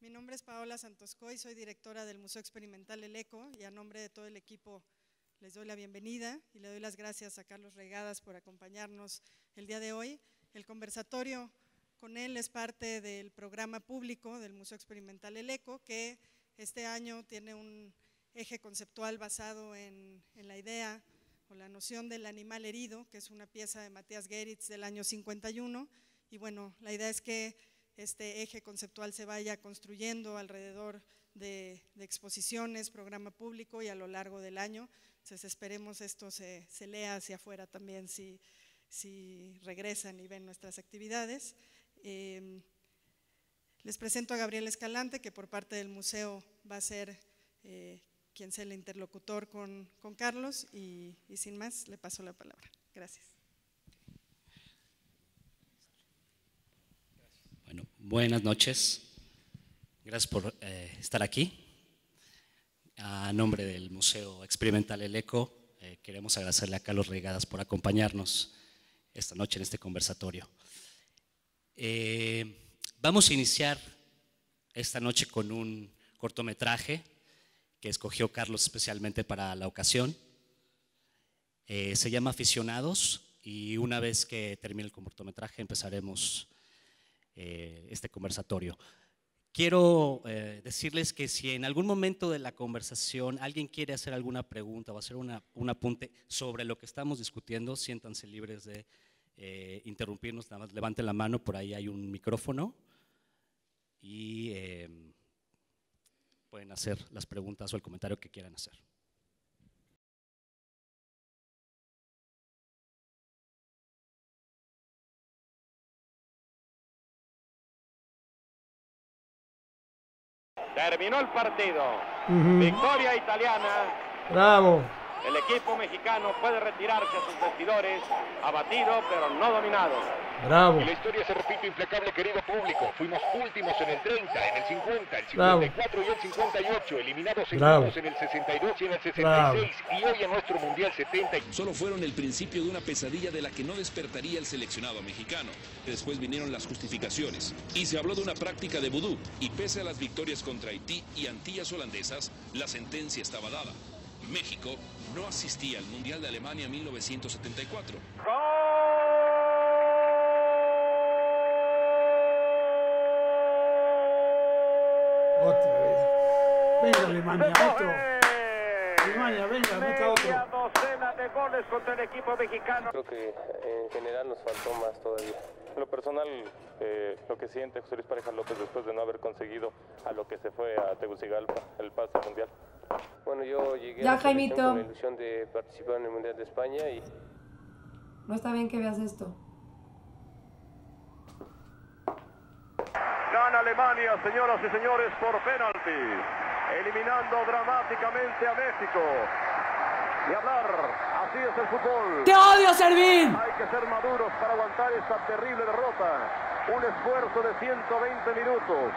Mi nombre es Paola Santoscoy, soy directora del Museo Experimental El Eco y a nombre de todo el equipo les doy la bienvenida y le doy las gracias a Carlos Regadas por acompañarnos el día de hoy. El conversatorio con él es parte del programa público del Museo Experimental El Eco, que este año tiene un eje conceptual basado en la idea o la noción del animal herido, que es una pieza de Matthias Geritz del año 51, y bueno, la idea es que este eje conceptual se vaya construyendo alrededor de exposiciones, programa público y a lo largo del año. Entonces esperemos esto se lea hacia afuera también si regresan y ven nuestras actividades. Les presento a Gabriel Escalante, que por parte del museo va a ser quien sea el interlocutor con Carlos, y sin más le paso la palabra. Gracias. Bueno, buenas noches. Gracias por estar aquí. A nombre del Museo Experimental El Eco, queremos agradecerle a Carlos Regadas por acompañarnos esta noche en este conversatorio. Vamos a iniciar esta noche con un cortometraje que escogió Carlos especialmente para la ocasión. Se llama Aficionados, y una vez que termine el cortometraje empezaremos este conversatorio. Quiero decirles que si en algún momento de la conversación alguien quiere hacer alguna pregunta o hacer un apunte sobre lo que estamos discutiendo, siéntanse libres de interrumpirnos, nada más levanten la mano, por ahí hay un micrófono y pueden hacer las preguntas o el comentario que quieran hacer. Terminó el partido. Victoria italiana. Bravo. El equipo mexicano puede retirarse a sus vestidores, abatido pero no dominado. Bravo. Y la historia se repite implacable, querido público. Fuimos últimos en el 30, en el 50, el 54 Bravo. y el 58, eliminados Bravo. en el 62 y en el 66, Bravo. y hoy en nuestro Mundial 70. Solo fueron el principio de una pesadilla de la que no despertaría el seleccionado mexicano. Después vinieron las justificaciones y se habló de una práctica de vudú, y pese a las victorias contra Haití y Antillas holandesas, la sentencia estaba dada. México no asistía al Mundial de Alemania 1974. Otra vez. Venga, Alemania, otro. Alemania, venga, meta otro. Media docena de goles contra el equipo mexicano. Creo que en general nos faltó más todavía. En lo personal, lo que siente José Luis Pareja López después de no haber conseguido a lo que se fue a Tegucigalpa, el pase mundial. Bueno, yo llegué a la selección con la ilusión de participar en el Mundial de España y... No está bien que veas esto. Gana Alemania, señoras y señores, por penalti, eliminando dramáticamente a México. Ni hablar, así es el fútbol. ¡Te odio, Servín! Hay que ser maduros para aguantar esta terrible derrota. Un esfuerzo de 120 minutos,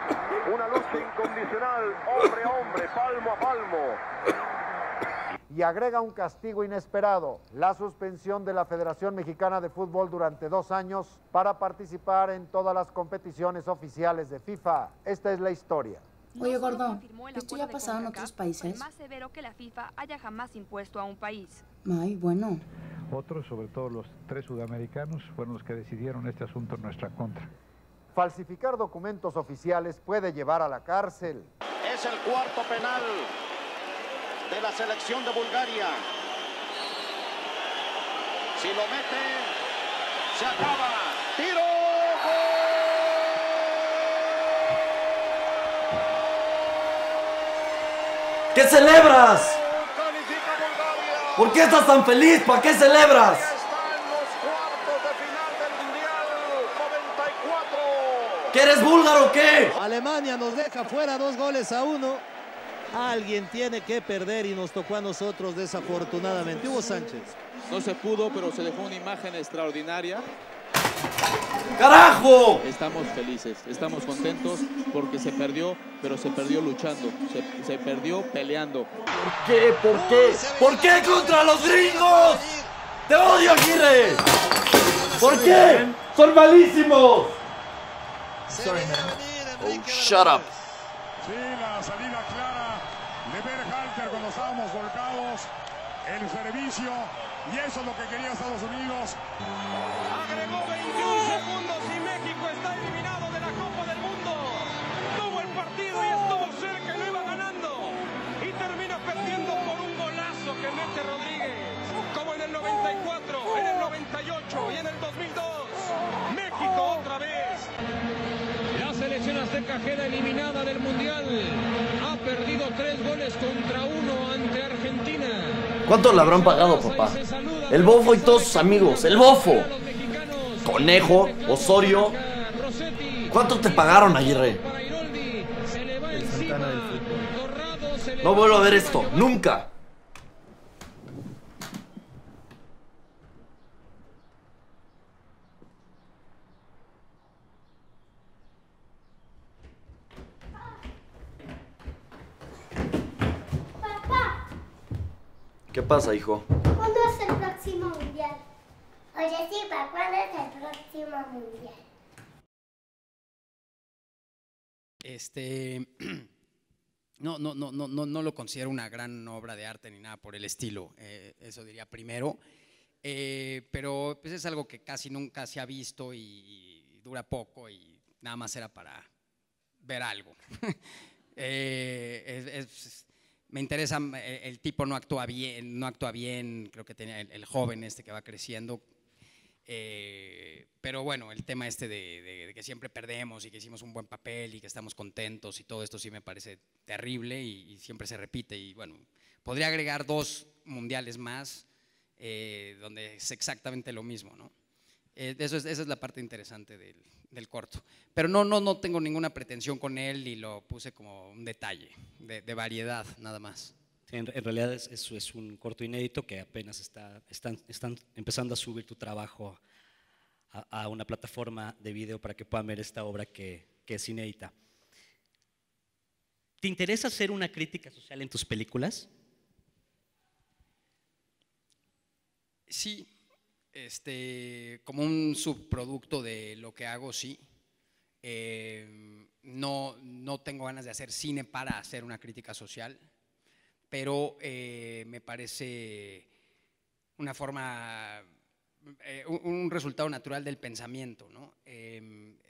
una lucha incondicional, hombre a hombre, palmo a palmo. Y agrega un castigo inesperado, la suspensión de la Federación Mexicana de Fútbol durante 2 años para participar en todas las competiciones oficiales de FIFA. Esta es la historia. Oye, Gordo, ¿esto ya ha pasado en otros países? Más severo que la FIFA haya jamás impuesto a un país. Ay, bueno. Otros, sobre todo los 3 sudamericanos, fueron los que decidieron este asunto en nuestra contra. Falsificar documentos oficiales puede llevar a la cárcel. Es el cuarto penal de la selección de Bulgaria. Si lo mete, se acaba. ¡Tiro! ¿Qué celebras? ¡Califica Bulgaria! ¿Por qué estás tan feliz? ¿Para qué celebras? Está en los cuartos de final del Mundial 94. ¿Que eres búlgaro o qué? Alemania nos deja fuera 2-1. Alguien tiene que perder y nos tocó a nosotros desafortunadamente. Hugo Sánchez. No se pudo, pero se dejó una imagen extraordinaria. ¡Carajo! Estamos felices, estamos contentos porque se perdió, pero se perdió luchando, se perdió peleando. ¿Por qué? ¿Por qué? ¿Por qué contra los gringos? ¡Te odio, Aguirre! ¿Por qué? ¡Son malísimos! Oh, shut up. Sí, la salida clara de Berhalter cuando estábamos volcados, el servicio, y eso es lo que quería Estados Unidos. Agregó 21 segundos y México está eliminado de la Copa del Mundo. Tuvo el partido y estuvo cerca y lo iba ganando. Y termina perdiendo por un golazo que mete Rodríguez. Como en el 94, en el 98 y en el 2002. México otra vez. La selección azteca queda eliminada del Mundial. Ha perdido 3 goles contra 1 ante Argentina. ¿Cuánto le habrán pagado, papá? El Bofo y todos sus amigos. ¡El Bofo! Conejo, Osorio. ¿Cuánto te pagaron, Aguirre? No vuelvo a ver esto, nunca. ¿Qué pasa, hijo? ¿Cuándo es el próximo mundial? Oye, sí, ¿para cuándo es el próximo mundial? No lo considero una gran obra de arte ni nada por el estilo, eso diría primero, pero pues es algo que casi nunca se ha visto y dura poco y nada más era para ver algo. Me interesa, el tipo no actúa bien, creo que tenía el joven este que va creciendo, pero bueno, el tema este de que siempre perdemos y que hicimos un buen papel y que estamos contentos y todo esto sí me parece terrible y siempre se repite y bueno, podría agregar 2 mundiales más donde es exactamente lo mismo, ¿no? Esa es la parte interesante del corto, pero no tengo ninguna pretensión con él y lo puse como un detalle de variedad nada más. Sí, en realidad eso es un corto inédito que apenas están empezando a subir tu trabajo a una plataforma de video para que puedan ver esta obra que es inédita. ¿Te interesa hacer una crítica social en tus películas? Sí. Como un subproducto de lo que hago, sí. No tengo ganas de hacer cine para hacer una crítica social, pero me parece una forma, un resultado natural del pensamiento, ¿no?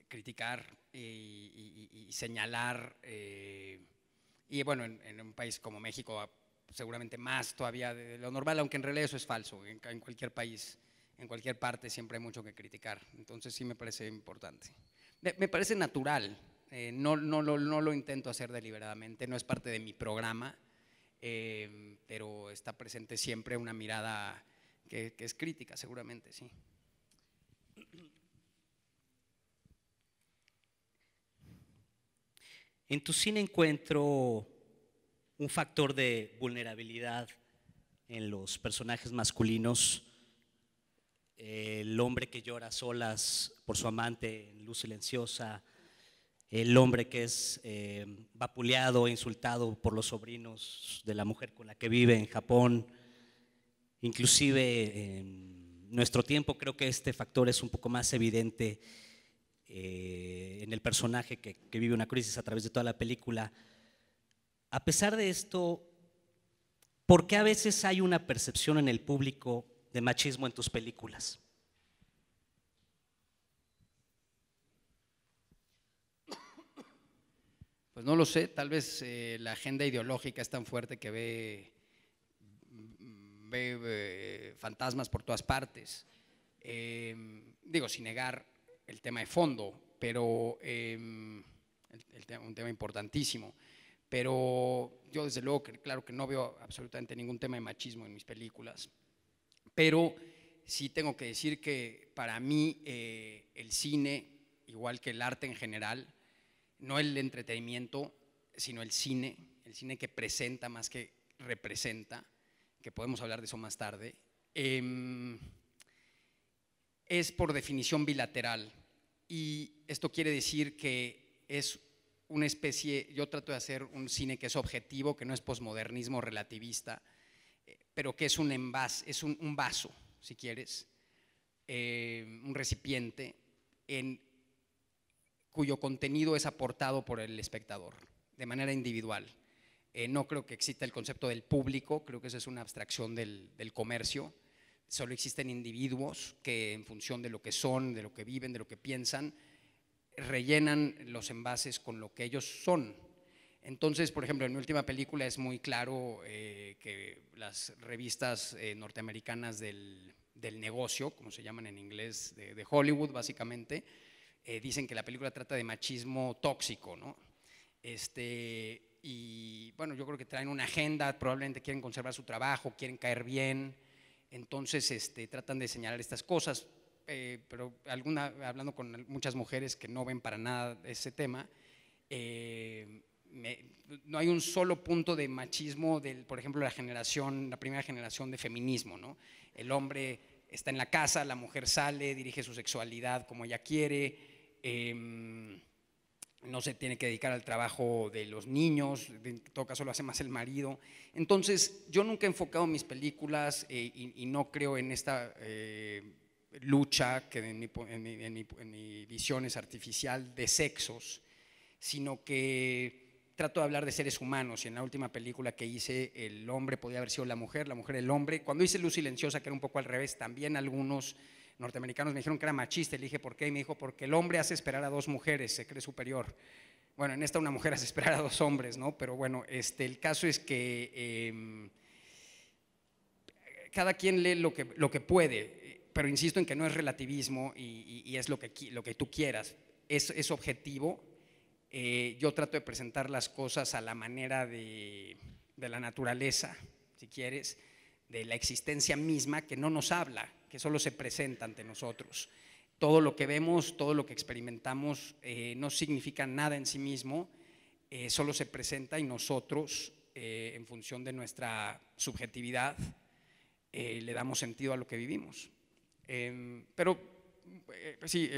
Criticar y señalar, y bueno, en un país como México seguramente más todavía de lo normal, aunque en realidad eso es falso, en cualquier país. En cualquier parte siempre hay mucho que criticar, entonces sí me parece importante. Me parece natural, no lo intento hacer deliberadamente, no es parte de mi programa, pero está presente siempre una mirada que es crítica, seguramente, sí. En tu cine encuentro un factor de vulnerabilidad en los personajes masculinos. El hombre que llora a solas por su amante en Luz Silenciosa, el hombre que es vapuleado e insultado por los sobrinos de la mujer con la que vive en Japón. Inclusive en nuestro tiempo creo que este factor es un poco más evidente en el personaje que vive una crisis a través de toda la película. A pesar de esto, ¿por qué a veces hay una percepción en el público de machismo en tus películas? Pues no lo sé, tal vez la agenda ideológica es tan fuerte que ve fantasmas por todas partes. Digo, sin negar el tema de fondo, pero un tema importantísimo. Pero yo desde luego, claro que no veo absolutamente ningún tema de machismo en mis películas. Pero sí tengo que decir que para mí el cine, igual que el arte en general, no el entretenimiento, sino el cine que presenta más que representa, que podemos hablar de eso más tarde, es por definición bilateral. Y esto quiere decir que es una especie, yo trato de hacer un cine que es objetivo, que no es posmodernismo relativista, pero que es un envase, es un vaso, si quieres, un recipiente cuyo contenido es aportado por el espectador. de manera individual. No creo que exista el concepto del público, creo que esa es una abstracción del comercio. Solo existen individuos que en función de lo que son, de lo que viven, de lo que piensan, rellenan los envases con lo que ellos son. Entonces, por ejemplo, en mi última película es muy claro que las revistas norteamericanas del negocio, como se llaman en inglés, de Hollywood básicamente, dicen que la película trata de machismo tóxico, ¿no? Y bueno, yo creo que traen una agenda, probablemente quieren conservar su trabajo, quieren caer bien, entonces tratan de señalar estas cosas, pero hablando con muchas mujeres que no ven para nada ese tema, no hay un solo punto de machismo por ejemplo, la primera generación de feminismo, ¿no? El hombre está en la casa, la mujer sale, dirige su sexualidad como ella quiere, no se tiene que dedicar al trabajo de los niños, en todo caso lo hace más el marido. Entonces, yo nunca he enfocado mis películas y no creo en esta lucha que en mi visión es artificial de sexos, sino que trato de hablar de seres humanos, y en la última película que hice el hombre podía haber sido la mujer el hombre. Cuando hice Luz Silenciosa, que era un poco al revés, también algunos norteamericanos me dijeron que era machista, y le dije ¿por qué? Y me dijo porque el hombre hace esperar a dos mujeres, se cree superior. Bueno, en esta una mujer hace esperar a dos hombres, ¿no? Pero bueno, el caso es que cada quien lee lo que puede, pero insisto en que no es relativismo y es lo que tú quieras, es objetivo. Yo trato de presentar las cosas a la manera de la naturaleza, si quieres, de la existencia misma, que no nos habla, que solo se presenta ante nosotros. Todo lo que vemos, todo lo que experimentamos no significa nada en sí mismo, solo se presenta y nosotros, en función de nuestra subjetividad, le damos sentido a lo que vivimos. Sí,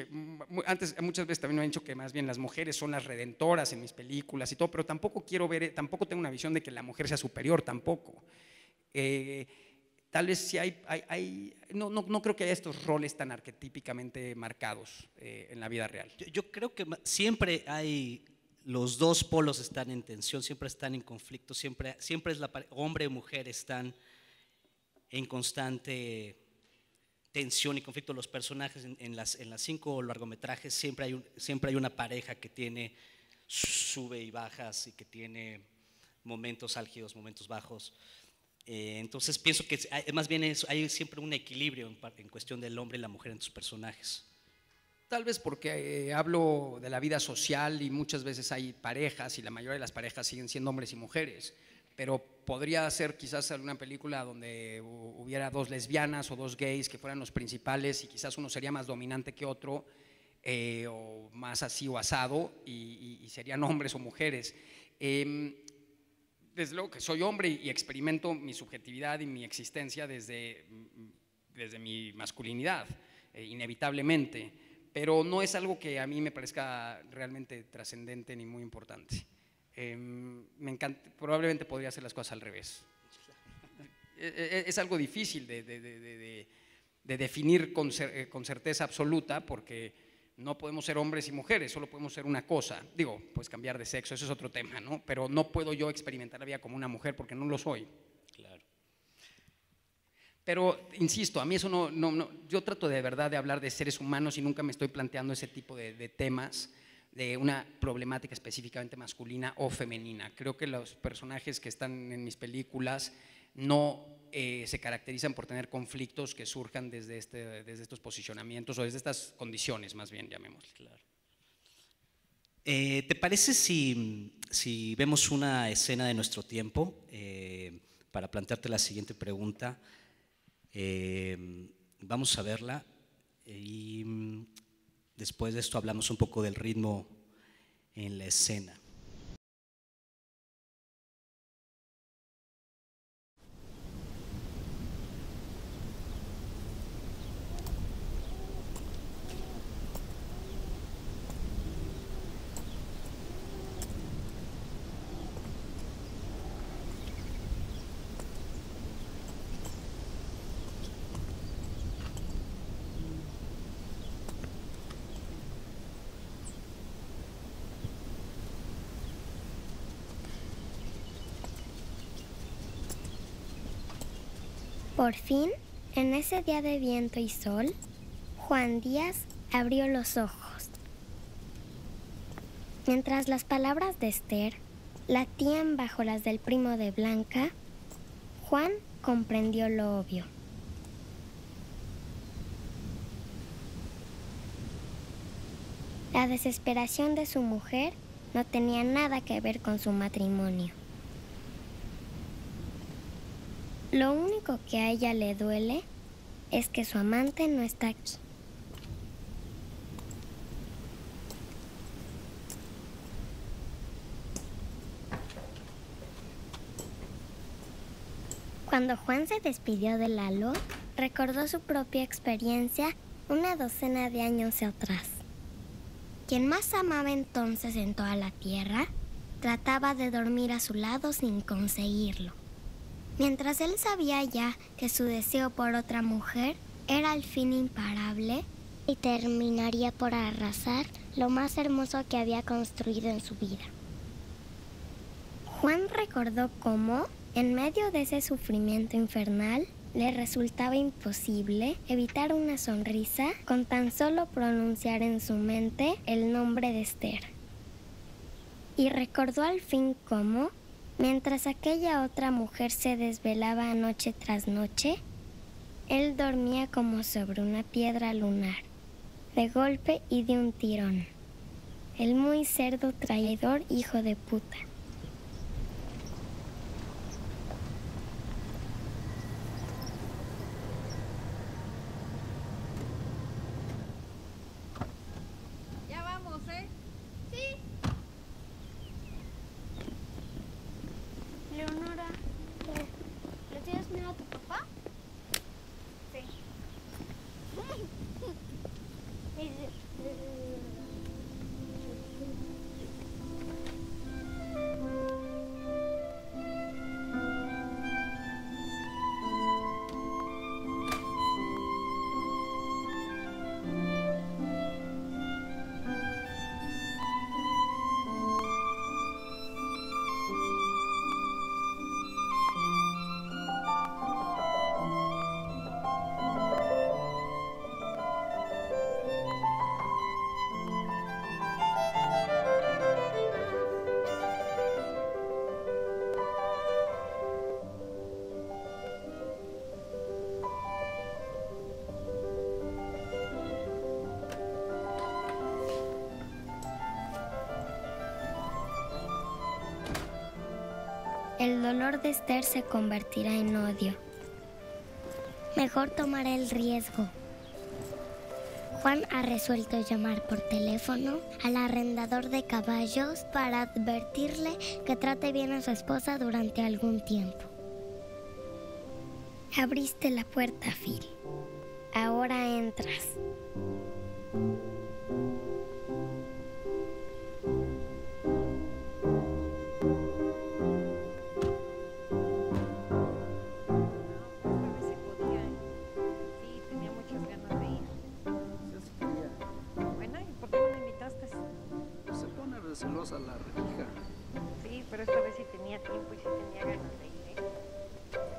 antes muchas veces también me han dicho que más bien las mujeres son las redentoras en mis películas y todo, pero tampoco tampoco tengo una visión de que la mujer sea superior, tampoco. Tal vez sí no creo que haya estos roles tan arquetípicamente marcados en la vida real. Yo creo que siempre los dos polos están en tensión, siempre están en conflicto, siempre es hombre y mujer están en constante tensión y conflicto. Los personajes en las 5 largometrajes siempre hay una pareja que tiene sube y bajas y que tiene momentos álgidos, momentos bajos. Entonces pienso que más bien hay siempre un equilibrio en cuestión del hombre y la mujer en tus personajes. Tal vez porque hablo de la vida social y muchas veces hay parejas y la mayoría de las parejas siguen siendo hombres y mujeres, pero podría ser quizás alguna película donde hubiera 2 lesbianas o 2 gays que fueran los principales y quizás uno sería más dominante que otro o más así o asado y serían hombres o mujeres. Desde luego que soy hombre y experimento mi subjetividad y mi existencia desde mi masculinidad, inevitablemente, pero no es algo que a mí me parezca realmente trascendente ni muy importante. Me encanta, probablemente podría hacer las cosas al revés. Es algo difícil de definir con certeza absoluta porque no podemos ser hombres y mujeres, solo podemos ser una cosa. Digo, pues cambiar de sexo, eso es otro tema, ¿no? Pero no puedo yo experimentar la vida como una mujer porque no lo soy. Claro. Pero, insisto, a mí eso no, yo trato de verdad de hablar de seres humanos y nunca me estoy planteando ese tipo de temas, de una problemática específicamente masculina o femenina. Creo que los personajes que están en mis películas no se caracterizan por tener conflictos que surjan desde estos posicionamientos o desde estas condiciones, más bien, llamémosle. Claro. ¿Te parece si vemos una escena de nuestro tiempo para plantearte la siguiente pregunta? Vamos a verla y después de esto hablamos un poco del ritmo en la escena. Por fin, en ese día de viento y sol, Juan Díaz abrió los ojos. Mientras las palabras de Esther latían bajo las del primo de Blanca, Juan comprendió lo obvio. La desesperación de su mujer no tenía nada que ver con su matrimonio. Lo único que a ella le duele es que su amante no está aquí. Cuando Juan se despidió de Lalo, recordó su propia experiencia una docena de años atrás. Quien más amaba entonces en toda la tierra, trataba de dormir a su lado sin conseguirlo. Mientras él sabía ya que su deseo por otra mujer era al fin imparable y terminaría por arrasar lo más hermoso que había construido en su vida. Juan recordó cómo, en medio de ese sufrimiento infernal, le resultaba imposible evitar una sonrisa con tan solo pronunciar en su mente el nombre de Esther. Y recordó al fin cómo, mientras aquella otra mujer se desvelaba noche tras noche, él dormía como sobre una piedra lunar, de golpe y de un tirón. El muy cerdo traidor hijo de puta. Ya vamos, ¿eh? Sí. Leonora, ¿le tienes miedo a tu papá? Sí. El dolor de Esther se convertirá en odio. Mejor tomará el riesgo. Juan ha resuelto llamar por teléfono al arrendador de caballos para advertirle que trate bien a su esposa durante algún tiempo. Abriste la puerta, Phil. Ahora entras. Celosa la renija. Sí, pero esta vez sí tenía tiempo y sí tenía ganas de ir, ¿eh?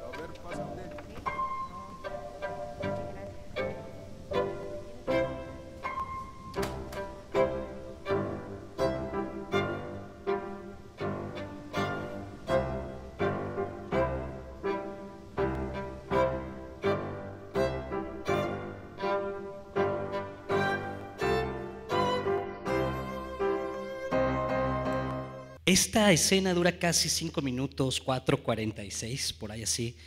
A ver, pásate. Esta escena dura casi 5 minutos, 4:46, por ahí así.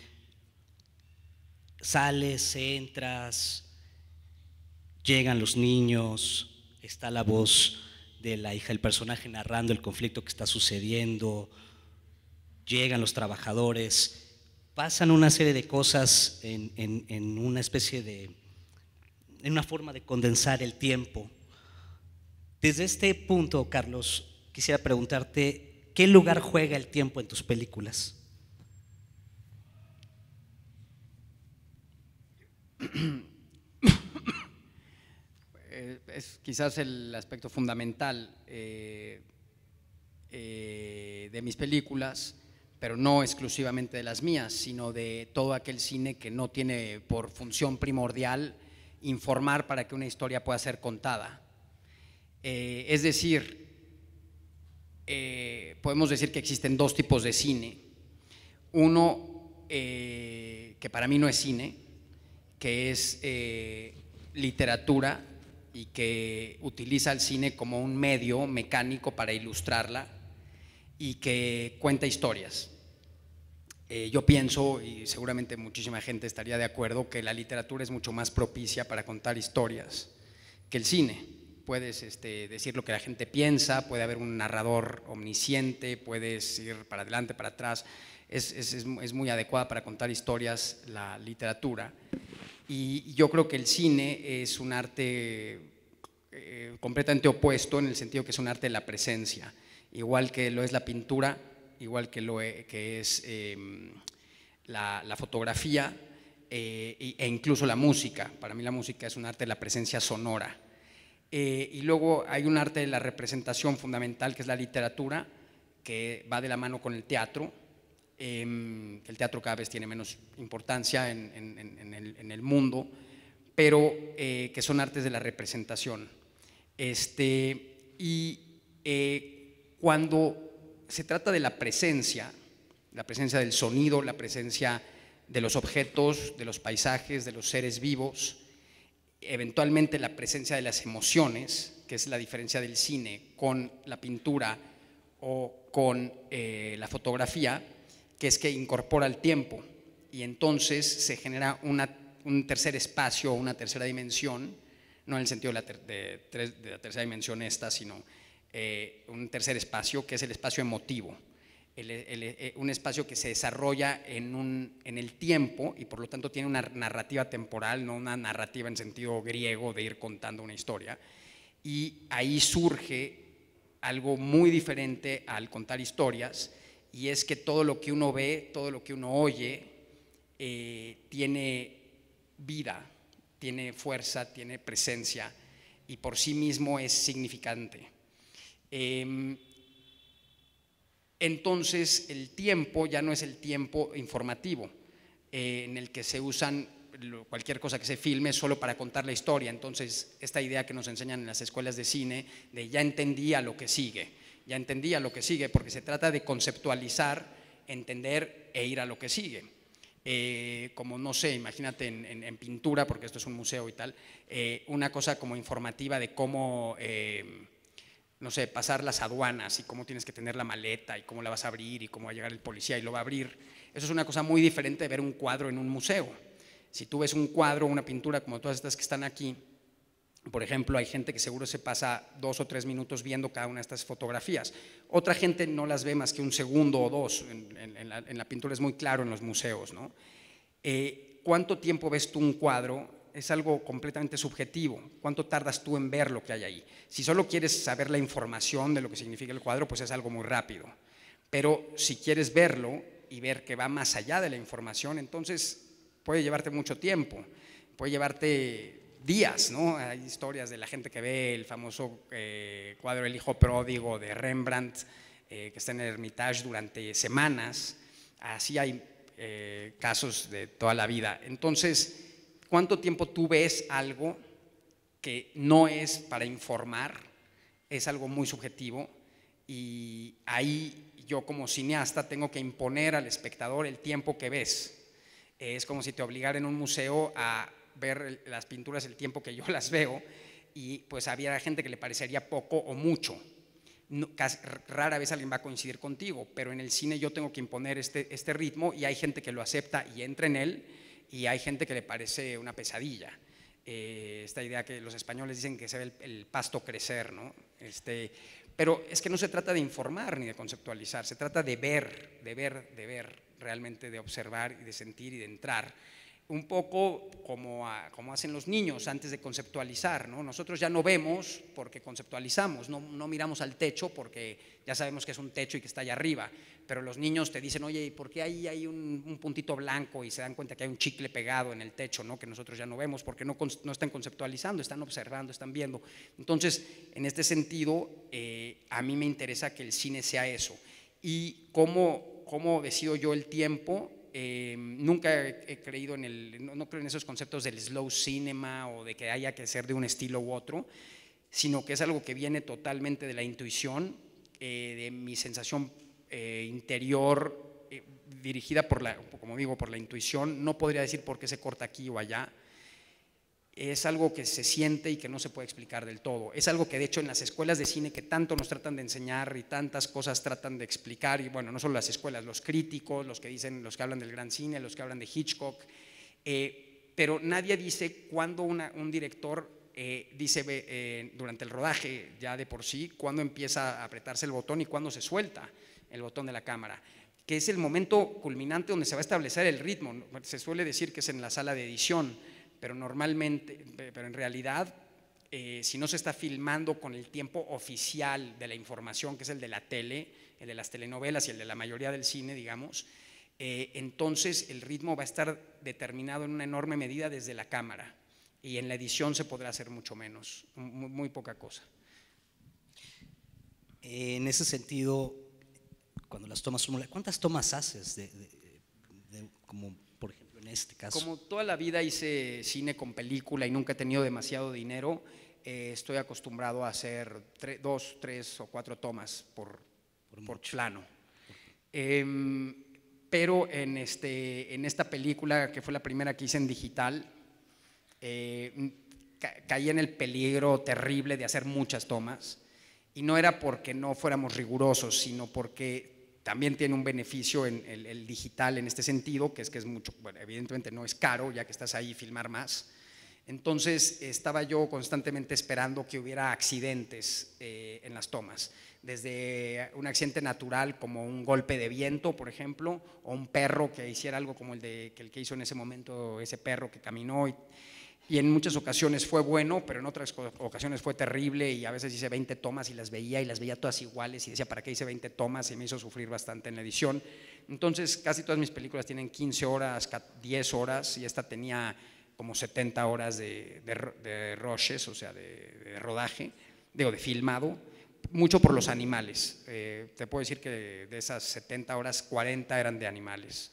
Sales, entras, llegan los niños, está la voz de la hija del personaje narrando el conflicto que está sucediendo, llegan los trabajadores, pasan una serie de cosas en una especie de, en una forma de condensar el tiempo. Desde este punto, Carlos, quisiera preguntarte, ¿qué lugar juega el tiempo en tus películas? Es quizás el aspecto fundamental de mis películas, pero no exclusivamente de las mías, sino de todo aquel cine que no tiene por función primordial informar para que una historia pueda ser contada. Es decir, podemos decir que existen dos tipos de cine. Uno que para mí no es cine, que es literatura y que utiliza el cine como un medio mecánico para ilustrarla y que cuenta historias. Yo pienso, y seguramente muchísima gente estaría de acuerdo, que la literatura es mucho más propicia para contar historias que el cine. Puedes decir lo que la gente piensa, puede haber un narrador omnisciente, puedes ir para adelante, para atrás. Es muy adecuada para contar historias la literatura. Y yo creo que el cine es un arte completamente opuesto, en el sentido que es un arte de la presencia, igual que lo es la pintura, igual que es la fotografía e incluso la música. Para mí la música es un arte de la presencia sonora. Y luego hay un arte de la representación fundamental, que es la literatura, que va de la mano con el teatro. El teatro cada vez tiene menos importancia en el mundo, pero que son artes de la representación. Cuando se trata de la presencia del sonido, la presencia de los objetos, de los paisajes, de los seres vivos, eventualmente la presencia de las emociones, que es la diferencia del cine con la pintura o con la fotografía, que es que incorpora el tiempo y entonces se genera un tercer espacio, una tercera dimensión, no en el sentido de la tercera dimensión sino un tercer espacio, que es el espacio emotivo, un espacio que se desarrolla en el tiempo y por lo tanto tiene una narrativa temporal, no una narrativa en sentido griego de ir contando una historia, y ahí surge algo muy diferente al contar historias, y es que todo lo que uno ve, todo lo que uno oye, tiene vida, tiene fuerza, tiene presencia y por sí mismo es significante. Entonces el tiempo ya no es el tiempo informativo, en el que se usan cualquier cosa que se filme solo para contar la historia. Entonces esta idea que nos enseñan en las escuelas de cine de ya entendí a lo que sigue, ya entendí a lo que sigue, porque se trata de conceptualizar, entender e ir a lo que sigue. Como no sé, imagínate en pintura, porque esto es un museo y tal, una cosa como informativa de cómo no sé, pasar las aduanas y cómo tienes que tener la maleta y cómo la vas a abrir y cómo va a llegar el policía y lo va a abrir. Eso es una cosa muy diferente de ver un cuadro en un museo. Si tú ves un cuadro, una pintura como todas estas que están aquí, por ejemplo, hay gente que seguro se pasa 2 o 3 minutos viendo cada una de estas fotografías. Otra gente no las ve más que 1 segundo o 2. En la pintura es muy claro en los museos, ¿no? ¿Cuánto tiempo ves tú un cuadro? Es algo completamente subjetivo. ¿Cuánto tardas tú en ver lo que hay ahí? Si solo quieres saber la información de lo que significa el cuadro, pues es algo muy rápido. Pero si quieres verlo y ver que va más allá de la información, entonces puede llevarte mucho tiempo, puede llevarte días, ¿no? Hay historias de la gente que ve el famoso cuadro El hijo pródigo de Rembrandt, que está en el Hermitage durante semanas. Así hay casos de toda la vida. Entonces, ¿cuánto tiempo tú ves algo que no es para informar? Es algo muy subjetivo y ahí yo como cineasta tengo que imponer al espectador el tiempo que ves. Es como si te obligara en un museo a ver las pinturas el tiempo que yo las veo y pues había gente que le parecería poco o mucho. Rara vez alguien va a coincidir contigo, pero en el cine yo tengo que imponer este ritmo y hay gente que lo acepta y entra en él y hay gente que le parece una pesadilla. Esta idea que los españoles dicen que se ve el pasto crecer, ¿no? Pero es que no se trata de informar ni de conceptualizar, se trata de ver realmente, de observar y de sentir y de entrar. Un poco como hacen los niños antes de conceptualizar, ¿no? Nosotros ya no vemos porque conceptualizamos, no miramos al techo porque ya sabemos que es un techo y que está allá arriba, pero los niños te dicen, oye, ¿por qué ahí hay un puntito blanco? Y se dan cuenta que hay un chicle pegado en el techo, ¿no? Que nosotros ya no vemos porque no están conceptualizando, están observando, están viendo. Entonces, en este sentido, a mí me interesa que el cine sea eso. Y cómo cómo decido yo el tiempo. Nunca he creído no creo en esos conceptos del slow cinema o de que haya que ser de un estilo u otro, sino que es algo que viene totalmente de la intuición, de mi sensación interior, dirigida como digo, por la intuición. No podría decir por qué se corta aquí o allá. Es algo que se siente y que no se puede explicar del todo. Es algo que de hecho en las escuelas de cine que tanto nos tratan de enseñar y tantas cosas tratan de explicar, y bueno, no solo las escuelas, los críticos, los que hablan del gran cine, los que hablan de Hitchcock, pero nadie dice cuándo un director dice durante el rodaje ya de por sí, cuándo empieza a apretarse el botón y cuándo se suelta el botón de la cámara, que es el momento culminante donde se va a establecer el ritmo. Se suele decir que es en la sala de edición, pero en realidad, si no se está filmando con el tiempo oficial de la información, que es el de la tele, el de las telenovelas y el de la mayoría del cine, digamos, entonces el ritmo va a estar determinado en una enorme medida desde la cámara, y en la edición se podrá hacer mucho menos, muy poca cosa. En ese sentido, cuando las tomas, ¿cuántas tomas haces como por ejemplo en este caso? Como toda la vida hice cine con película y nunca he tenido demasiado dinero, estoy acostumbrado a hacer 2, 3 o 4 tomas por plano. Pero en esta película, que fue la primera que hice en digital, caí en el peligro terrible de hacer muchas tomas, y no era porque no fuéramos rigurosos, sino porque también tiene un beneficio en el digital en este sentido, que es mucho, bueno, evidentemente no es caro, ya que estás ahí, filmar más. Entonces estaba yo constantemente esperando que hubiera accidentes en las tomas, desde un accidente natural como un golpe de viento, por ejemplo, o un perro que hiciera algo como el que hizo en ese momento ese perro que caminó, y en muchas ocasiones fue bueno, pero en otras ocasiones fue terrible, y a veces hice 20 tomas y las veía todas iguales y decía, ¿para qué hice 20 tomas? Y me hizo sufrir bastante en la edición. Entonces casi todas mis películas tienen 15 horas, 10 horas, y esta tenía como 70 horas de rushes, o sea, de rodaje, de filmado, mucho por los animales. Te puedo decir que de esas 70 horas, 40 eran de animales.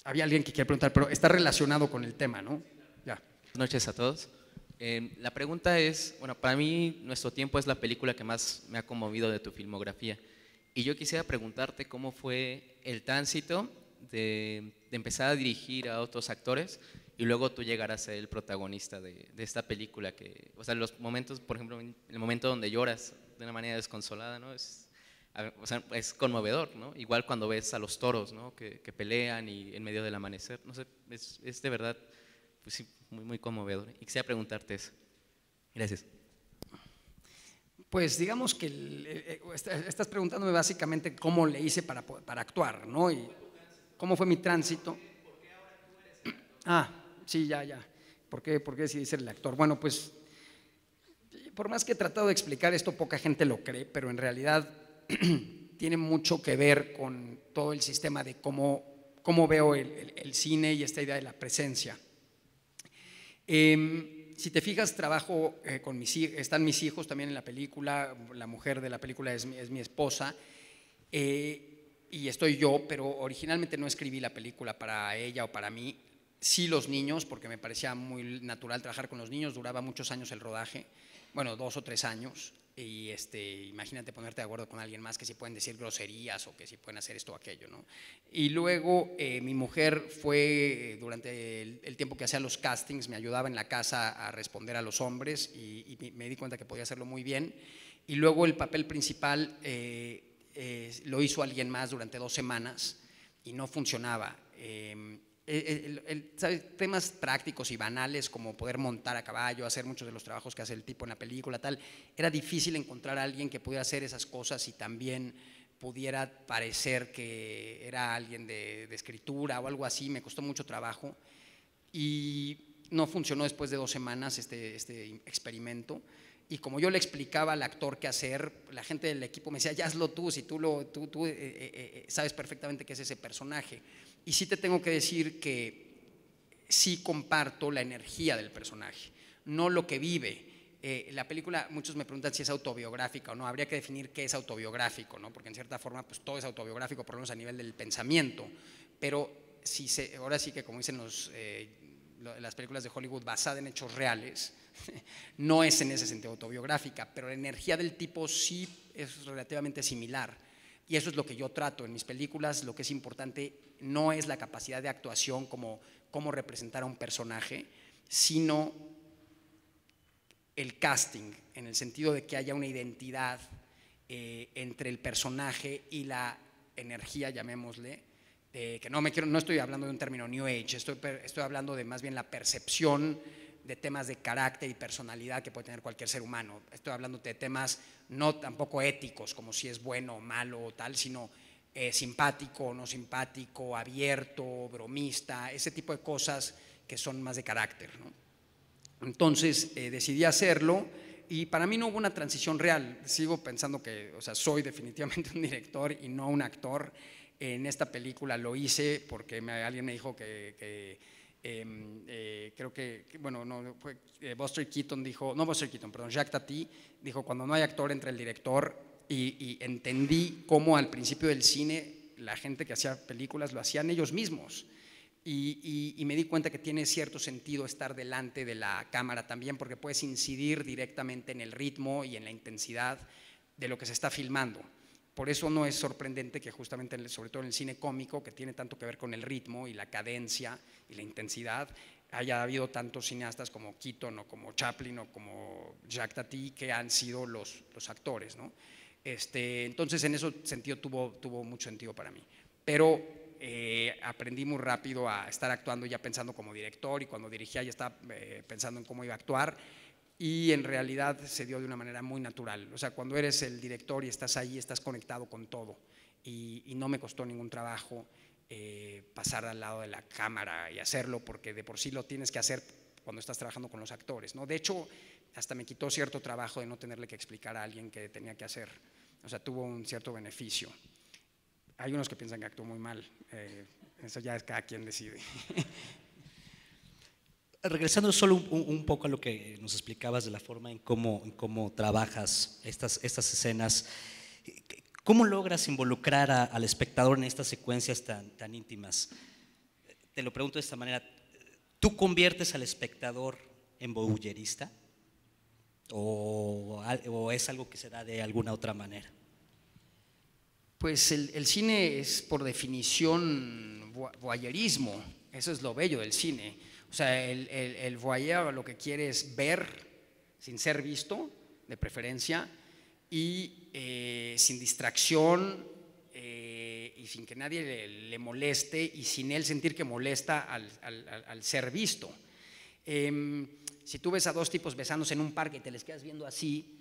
Había alguien que quiere preguntar, pero está relacionado con el tema, ¿no? Ya. Buenas noches a todos. La pregunta es, bueno, para mí Nuestro Tiempo es la película que más me ha conmovido de tu filmografía. Y yo quisiera preguntarte cómo fue el tránsito de empezar a dirigir a otros actores y luego tú llegar a ser el protagonista de esta película. O sea, los momentos, por ejemplo, el momento donde lloras de una manera desconsolada, ¿no? Es conmovedor, ¿no? Igual cuando ves a los toros, ¿no? que pelean y en medio del amanecer, no sé, es de verdad, pues sí, muy, muy conmovedor. Y quisiera preguntarte eso. Gracias. Pues digamos que estás preguntándome básicamente cómo le hice para actuar, ¿no? Y cómo fue mi tránsito. Sí, ya. ¿Por qué decidí ser el actor? Bueno, pues por más que he tratado de explicar esto, poca gente lo cree, pero en realidad tiene mucho que ver con todo el sistema de cómo veo el cine y esta idea de la presencia. Si te fijas, trabajo con mis hijos, están mis hijos también en la película, la mujer de la película es mi esposa, y estoy yo, pero originalmente no escribí la película para ella o para mí, sí los niños, porque me parecía muy natural trabajar con los niños, duraba muchos años el rodaje, bueno, 2 o 3 años. Y imagínate ponerte de acuerdo con alguien más que si pueden decir groserías o que si pueden hacer esto o aquello, ¿no? Y luego mi mujer fue, durante el tiempo que hacía los castings, me ayudaba en la casa a responder a los hombres y me di cuenta que podía hacerlo muy bien. Y luego el papel principal lo hizo alguien más durante 2 semanas y no funcionaba. ¿Sabes? Temas prácticos y banales como poder montar a caballo, hacer muchos de los trabajos que hace el tipo en la película, tal, era difícil encontrar a alguien que pudiera hacer esas cosas y también pudiera parecer que era alguien de escritura o algo así. Me costó mucho trabajo y no funcionó después de 2 semanas este experimento. Y como yo le explicaba al actor qué hacer, la gente del equipo me decía, ya hazlo tú, si tú sabes perfectamente qué es ese personaje. Y sí te tengo que decir que sí comparto la energía del personaje, no lo que vive. La película, muchos me preguntan si es autobiográfica o no, habría que definir qué es autobiográfico, ¿no? Porque en cierta forma pues todo es autobiográfico, por lo menos a nivel del pensamiento, pero ahora sí que como dicen las películas de Hollywood basadas en hechos reales, no es en ese sentido autobiográfica, pero la energía del tipo sí es relativamente similar. Y eso es lo que yo trato en mis películas. Lo que es importante no es la capacidad de actuación como cómo representar a un personaje, sino el casting, en el sentido de que haya una identidad entre el personaje y la energía, llamémosle, que no estoy hablando de un término New Age, estoy hablando de más bien la percepción de temas de carácter y personalidad que puede tener cualquier ser humano. Estoy hablando de temas no tampoco éticos, como si es bueno o malo o tal, sino simpático o no simpático, abierto, bromista, ese tipo de cosas que son más de carácter, ¿no? Entonces decidí hacerlo y para mí no hubo una transición real. Sigo pensando que, o sea, soy definitivamente un director y no un actor. En esta película lo hice porque alguien me dijo que creo que, bueno, no, fue Buster Keaton dijo, no Buster Keaton, perdón, Jacques Tati dijo, cuando no hay actor entre el director, y entendí cómo al principio del cine la gente que hacía películas lo hacían ellos mismos. Y me di cuenta que tiene cierto sentido estar delante de la cámara también, porque puedes incidir directamente en el ritmo y en la intensidad de lo que se está filmando. Por eso no es sorprendente que justamente, sobre todo en el cine cómico, que tiene tanto que ver con el ritmo y la cadencia y la intensidad, haya habido tantos cineastas como Keaton o como Chaplin o como Jacques Tati que han sido los actores, ¿no? Entonces en ese sentido tuvo mucho sentido para mí. Pero aprendí muy rápido a estar actuando ya pensando como director, y cuando dirigía ya estaba pensando en cómo iba a actuar, y en realidad se dio de una manera muy natural. O sea, cuando eres el director y estás ahí, estás conectado con todo, y no me costó ningún trabajo pasar al lado de la cámara y hacerlo, porque de por sí lo tienes que hacer cuando estás trabajando con los actores, ¿no? De hecho, hasta me quitó cierto trabajo de no tenerle que explicar a alguien qué tenía que hacer. O sea, tuvo un cierto beneficio. Hay unos que piensan que actuó muy mal, eso ya es cada quien decide. Regresando solo un poco a lo que nos explicabas de la forma en cómo trabajas estas escenas, ¿cómo logras involucrar al espectador en estas secuencias tan íntimas? Te lo pregunto de esta manera, ¿tú conviertes al espectador en voyerista o es algo que se da de alguna otra manera? Pues el cine es por definición voyerismo, eso es lo bello del cine. O sea, el voyeur lo que quiere es ver sin ser visto, de preferencia, y sin distracción y sin que nadie le moleste, y sin él sentir que molesta al ser visto. Si tú ves a dos tipos besándose en un parque y te les quedas viendo así,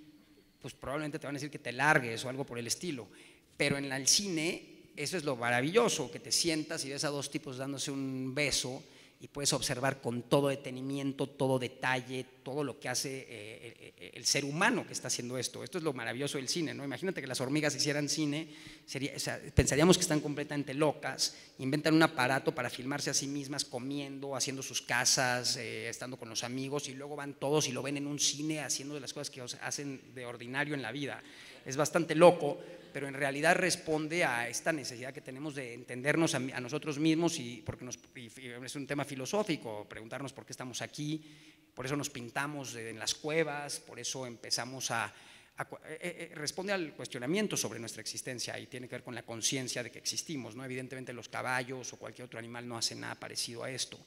pues probablemente te van a decir que te largues o algo por el estilo. Pero en el cine eso es lo maravilloso, que te sientas y ves a dos tipos dándose un beso y puedes observar con todo detenimiento, todo detalle, todo lo que hace el ser humano que está haciendo esto. Esto es lo maravilloso del cine, ¿no? Imagínate que las hormigas hicieran cine, o sea, pensaríamos que están completamente locas, inventan un aparato para filmarse a sí mismas comiendo, haciendo sus casas, estando con los amigos, y luego van todos y lo ven en un cine haciendo de las cosas que hacen de ordinario en la vida. Es bastante loco, pero en realidad responde a esta necesidad que tenemos de entendernos a nosotros mismos, y porque es un tema filosófico, preguntarnos por qué estamos aquí, por eso nos pintamos en las cuevas, por eso empezamos responde al cuestionamiento sobre nuestra existencia, y tiene que ver con la conciencia de que existimos, ¿no? Evidentemente los caballos o cualquier otro animal no hacen nada parecido a esto.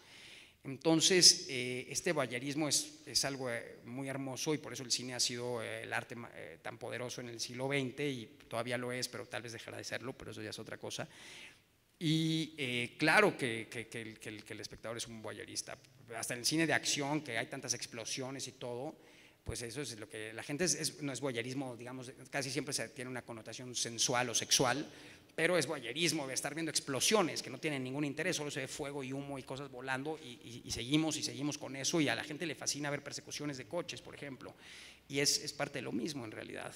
Entonces, este voyerismo es algo muy hermoso, y por eso el cine ha sido el arte tan poderoso en el siglo XX, y todavía lo es, pero tal vez dejará de serlo, pero eso ya es otra cosa. Y claro que el espectador es un voyerista. Hasta en el cine de acción, que hay tantas explosiones y todo, pues eso es lo que la gente no es voyerismo, digamos, casi siempre tiene una connotación sensual o sexual, pero es voyerismo de estar viendo explosiones que no tienen ningún interés, solo se ve fuego y humo y cosas volando, y seguimos con eso, y a la gente le fascina ver persecuciones de coches, por ejemplo, y es parte de lo mismo en realidad.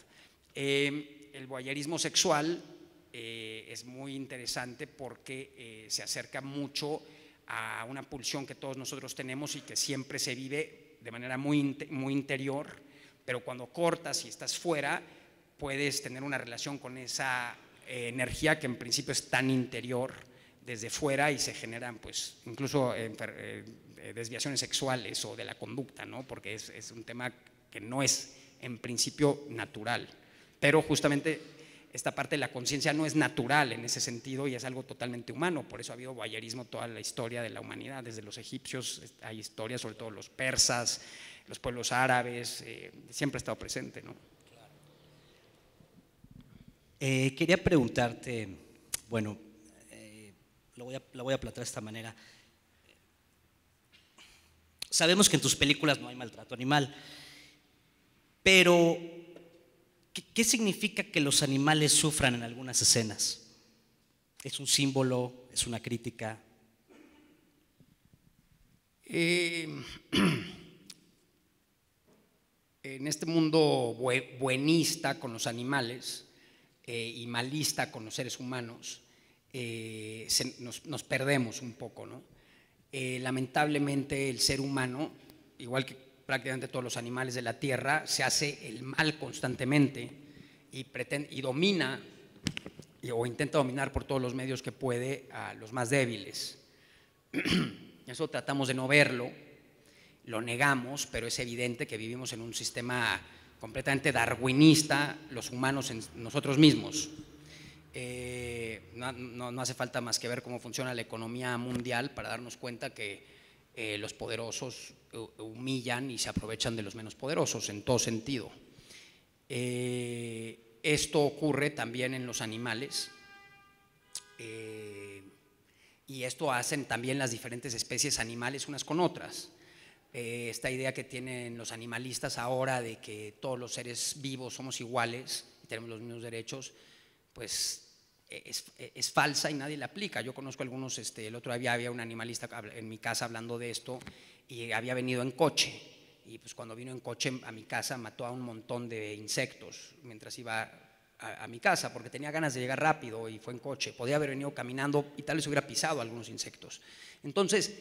El voyerismo sexual es muy interesante porque se acerca mucho a una pulsión que todos nosotros tenemos y que siempre se vive de manera muy interior, pero cuando cortas y estás fuera, puedes tener una relación con esa energía que en principio es tan interior desde fuera y se generan pues incluso desviaciones sexuales o de la conducta, ¿no? Porque es un tema que no es en principio natural, pero justamente esta parte de la conciencia no es natural en ese sentido y es algo totalmente humano. Por eso ha habido voyerismo toda la historia de la humanidad, desde los egipcios hay historias, sobre todo los persas, los pueblos árabes, siempre ha estado presente, ¿no? Quería preguntarte, bueno, lo voy a plantear de esta manera. Sabemos que en tus películas no hay maltrato animal, pero ¿qué significa que los animales sufran en algunas escenas? ¿Es un símbolo? ¿Es una crítica? En este mundo buenista con los animales y malista con los seres humanos, nos perdemos un poco, ¿no? Lamentablemente el ser humano, igual que prácticamente todos los animales de la tierra, se hace el mal constantemente y domina o intenta dominar por todos los medios que puede a los más débiles. Eso tratamos de no verlo, lo negamos, pero es evidente que vivimos en un sistema completamente darwinista, los humanos en nosotros mismos. No hace falta más que ver cómo funciona la economía mundial para darnos cuenta que los poderosos humillan y se aprovechan de los menos poderosos en todo sentido. Esto ocurre también en los animales y esto hacen también las diferentes especies animales unas con otras. Esta idea que tienen los animalistas ahora de que todos los seres vivos somos iguales y tenemos los mismos derechos, pues es falsa y nadie la aplica. Yo conozco algunos, el otro día había un animalista en mi casa hablando de esto y había venido en coche y pues cuando vino en coche a mi casa mató a un montón de insectos mientras iba a mi casa porque tenía ganas de llegar rápido y fue en coche. Podía haber venido caminando y tal vez hubiera pisado algunos insectos. Entonces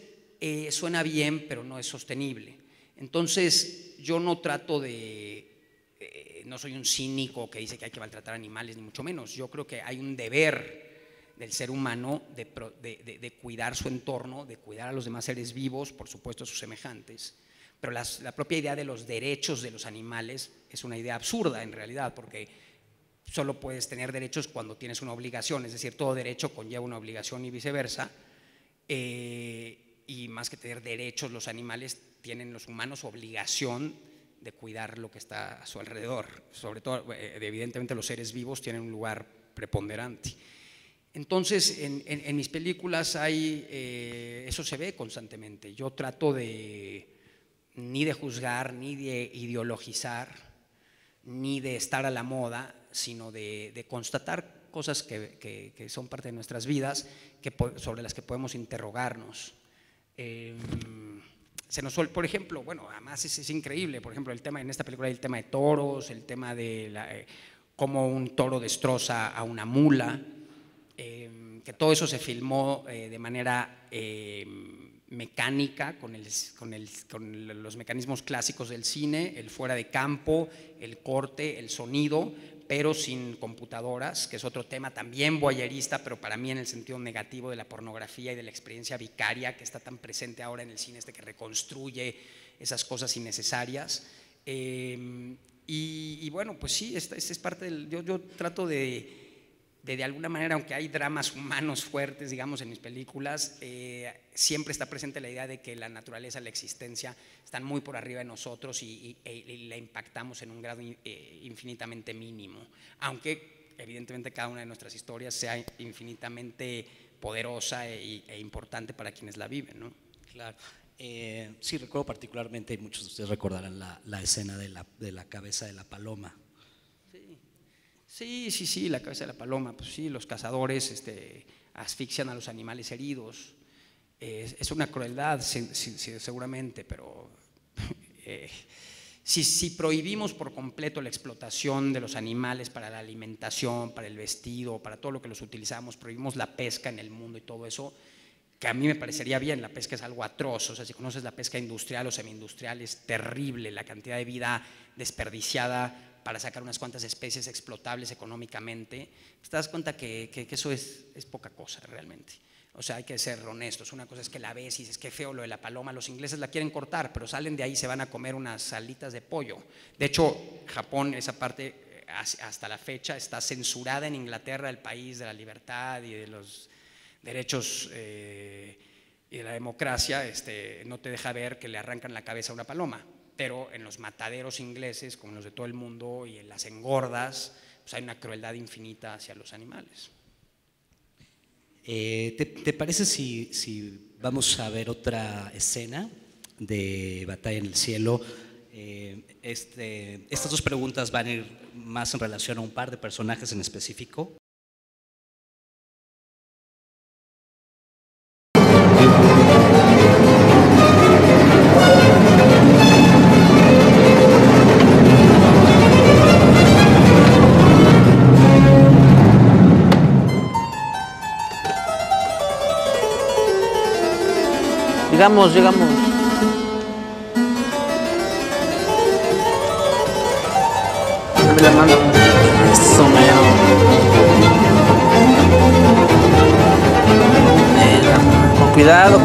suena bien, pero no es sostenible. Entonces yo no trato de no soy un cínico que dice que hay que maltratar animales, ni mucho menos. Yo creo que hay un deber del ser humano de cuidar su entorno, de cuidar a los demás seres vivos, por supuesto a sus semejantes. Pero la propia idea de los derechos de los animales es una idea absurda en realidad, porque solo puedes tener derechos cuando tienes una obligación, es decir, todo derecho conlleva una obligación y viceversa. Y más que tener derechos, los animales tienen los humanos obligación de cuidar lo que está a su alrededor, sobre todo, evidentemente los seres vivos tienen un lugar preponderante. Entonces, en mis películas eso se ve constantemente. Yo trato ni de juzgar, ni de ideologizar, ni de estar a la moda, sino de constatar cosas que son parte de nuestras vidas, sobre las que podemos interrogarnos. Por ejemplo, bueno, además es increíble, por ejemplo, en esta película hay el tema de toros, el tema de cómo un toro destroza a una mula, que todo eso se filmó de manera mecánica, con los mecanismos clásicos del cine, el fuera de campo, el corte, el sonido, pero sin computadoras, que es otro tema también voyerista, pero para mí en el sentido negativo de la pornografía y de la experiencia vicaria que está tan presente ahora en el cine, que reconstruye esas cosas innecesarias. Y bueno, pues sí, es parte del… Yo trato de alguna manera, aunque hay dramas humanos fuertes, digamos, en mis películas, siempre está presente la idea de que la naturaleza, la existencia, están muy por arriba de nosotros y la impactamos en un grado infinitamente mínimo, aunque evidentemente cada una de nuestras historias sea infinitamente poderosa e importante para quienes la viven, ¿no? Claro. Sí, recuerdo particularmente, y muchos de ustedes recordarán la escena de la cabeza de la paloma. Sí, la cabeza de la paloma, pues sí, los cazadores asfixian a los animales heridos. Es una crueldad, sí, seguramente, pero si prohibimos por completo la explotación de los animales para la alimentación, para el vestido, para todo lo que los utilizamos, prohibimos la pesca en el mundo y todo eso, que a mí me parecería bien. La pesca es algo atroz, o sea, si conoces la pesca industrial o semi-industrial, es terrible la cantidad de vida desperdiciada para sacar unas cuantas especies explotables económicamente. Te das cuenta que eso es poca cosa realmente. O sea, hay que ser honestos. Una cosa es que la ves y dices, qué feo lo de la paloma, los ingleses la quieren cortar, pero salen de ahí y se van a comer unas alitas de pollo. De hecho, Japón, esa parte, hasta la fecha, está censurada en Inglaterra, el país de la libertad y de los derechos y de la democracia. No te deja ver que le arrancan la cabeza a una paloma. Pero en los mataderos ingleses, como los de todo el mundo, y en las engordas, pues hay una crueldad infinita hacia los animales. ¿Te parece si vamos a ver otra escena de Batalla en el Cielo? Estas dos preguntas van a ir más en relación a un par de personajes en específico. Llegamos. Dame la mano. Eso, mero. Con cuidado.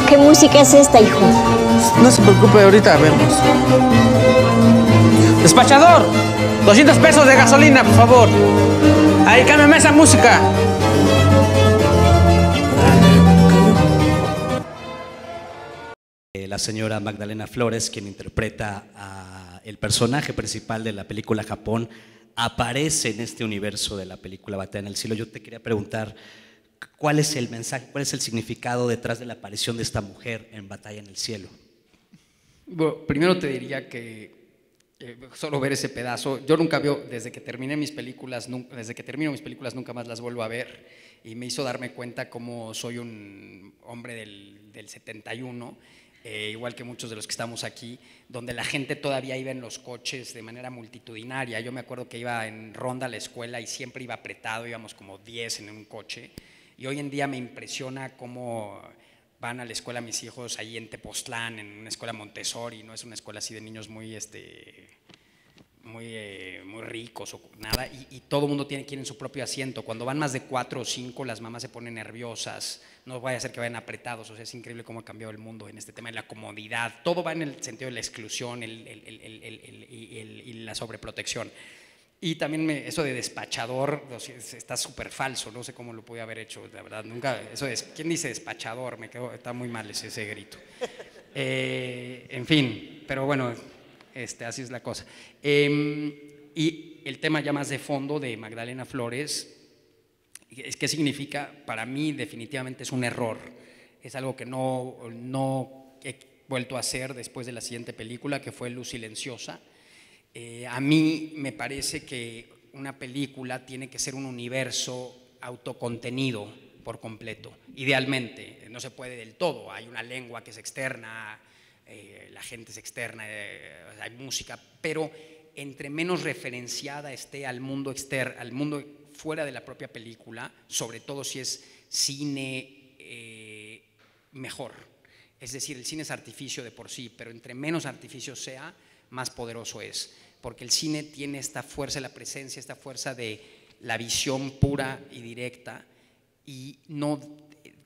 ¿Qué música es esta, hijo? No se preocupe, ahorita vemos. Despachador, 200 pesos de gasolina, por favor. Ahí, cámbiame esa música. La señora Magdalena Flores, quien interpreta a el personaje principal de la película Japón, aparece en este universo de la película Batalla en el Cielo. Yo te quería preguntar, ¿cuál es el mensaje, cuál es el significado detrás de la aparición de esta mujer en Batalla en el Cielo? Bueno, primero te diría que solo ver ese pedazo, yo nunca veo, desde que termino mis películas nunca más las vuelvo a ver, y me hizo darme cuenta cómo soy un hombre del 71, igual que muchos de los que estamos aquí, donde la gente todavía iba en los coches de manera multitudinaria. Yo me acuerdo que iba en ronda a la escuela y siempre iba apretado, íbamos como 10 en un coche, y hoy en día me impresiona cómo van a la escuela mis hijos ahí en Tepoztlán, en una escuela Montessori, no es una escuela así de niños muy ricos o nada, y todo el mundo quiere su propio asiento. Cuando van más de 4 o 5, las mamás se ponen nerviosas, no vaya a ser que vayan apretados. O sea, es increíble cómo ha cambiado el mundo en este tema de la comodidad. Todo va en el sentido de la exclusión y la sobreprotección. Y también eso de despachador está súper falso, no sé cómo lo podía haber hecho, la verdad, nunca, ¿quién dice despachador? Está muy mal ese grito. En fin, pero bueno, así es la cosa. Y el tema ya más de fondo de Magdalena Flores, ¿qué significa? Para mí definitivamente es un error, es algo que no he vuelto a hacer después de la siguiente película, que fue Luz Silenciosa. A mí me parece que una película tiene que ser un universo autocontenido por completo, idealmente. No se puede del todo, hay una lengua que es externa, la gente es externa, hay música, pero entre menos referenciada esté al mundo externo, al mundo fuera de la propia película, sobre todo si es cine, mejor. Es decir, el cine es artificio de por sí, pero entre menos artificio sea, más poderoso es, porque el cine tiene esta fuerza de la presencia, esta fuerza de la visión pura y directa, y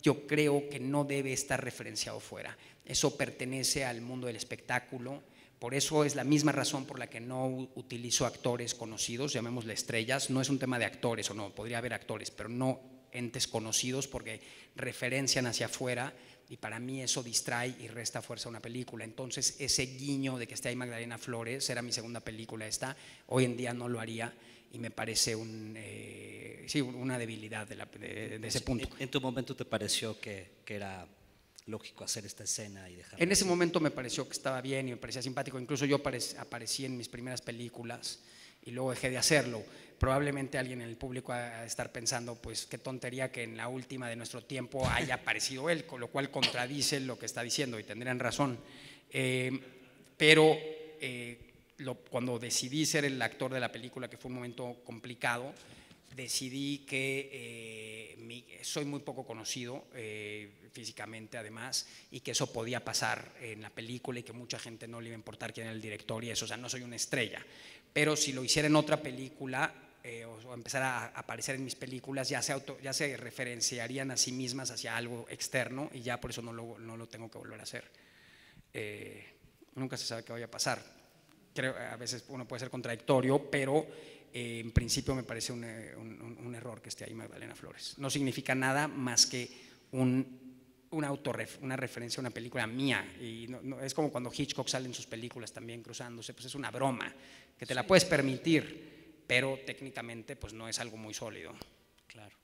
yo creo que no debe estar referenciado fuera. Eso pertenece al mundo del espectáculo, por eso es la misma razón por la que no utilizo actores conocidos, llamémosle estrellas. No es un tema de actores o no, podría haber actores, pero no entes conocidos, porque referencian hacia afuera, y para mí eso distrae y resta fuerza a una película. Entonces ese guiño de que esté ahí Magdalena Flores, era mi segunda película esta, hoy en día no lo haría, y me parece una debilidad de ese punto. ¿En tu momento te pareció que era lógico hacer esta escena y dejarla? En ese momento me pareció que estaba bien y me parecía simpático. Incluso yo aparecí en mis primeras películas y luego dejé de hacerlo. Probablemente alguien en el público va a estar pensando, pues qué tontería que en la última de nuestro tiempo haya aparecido él, con lo cual contradice lo que está diciendo, y tendrían razón. pero cuando decidí ser el actor de la película, que fue un momento complicado, decidí que soy muy poco conocido físicamente además, y que eso podía pasar en la película y que mucha gente no le iba a importar quién era el director y eso, o sea, no soy una estrella, pero si lo hiciera en otra película o empezar a aparecer en mis películas, ya se referenciarían a sí mismas hacia algo externo y ya por eso no lo tengo que volver a hacer. Nunca se sabe qué vaya a pasar. Creo, a veces uno puede ser contradictorio, pero en principio me parece un error que esté ahí Magdalena Flores. No significa nada más que una referencia a una película mía, y es como cuando Hitchcock sale en sus películas también cruzándose, pues es una broma, que te la puedes permitir, pero técnicamente pues no es algo muy sólido. Claro.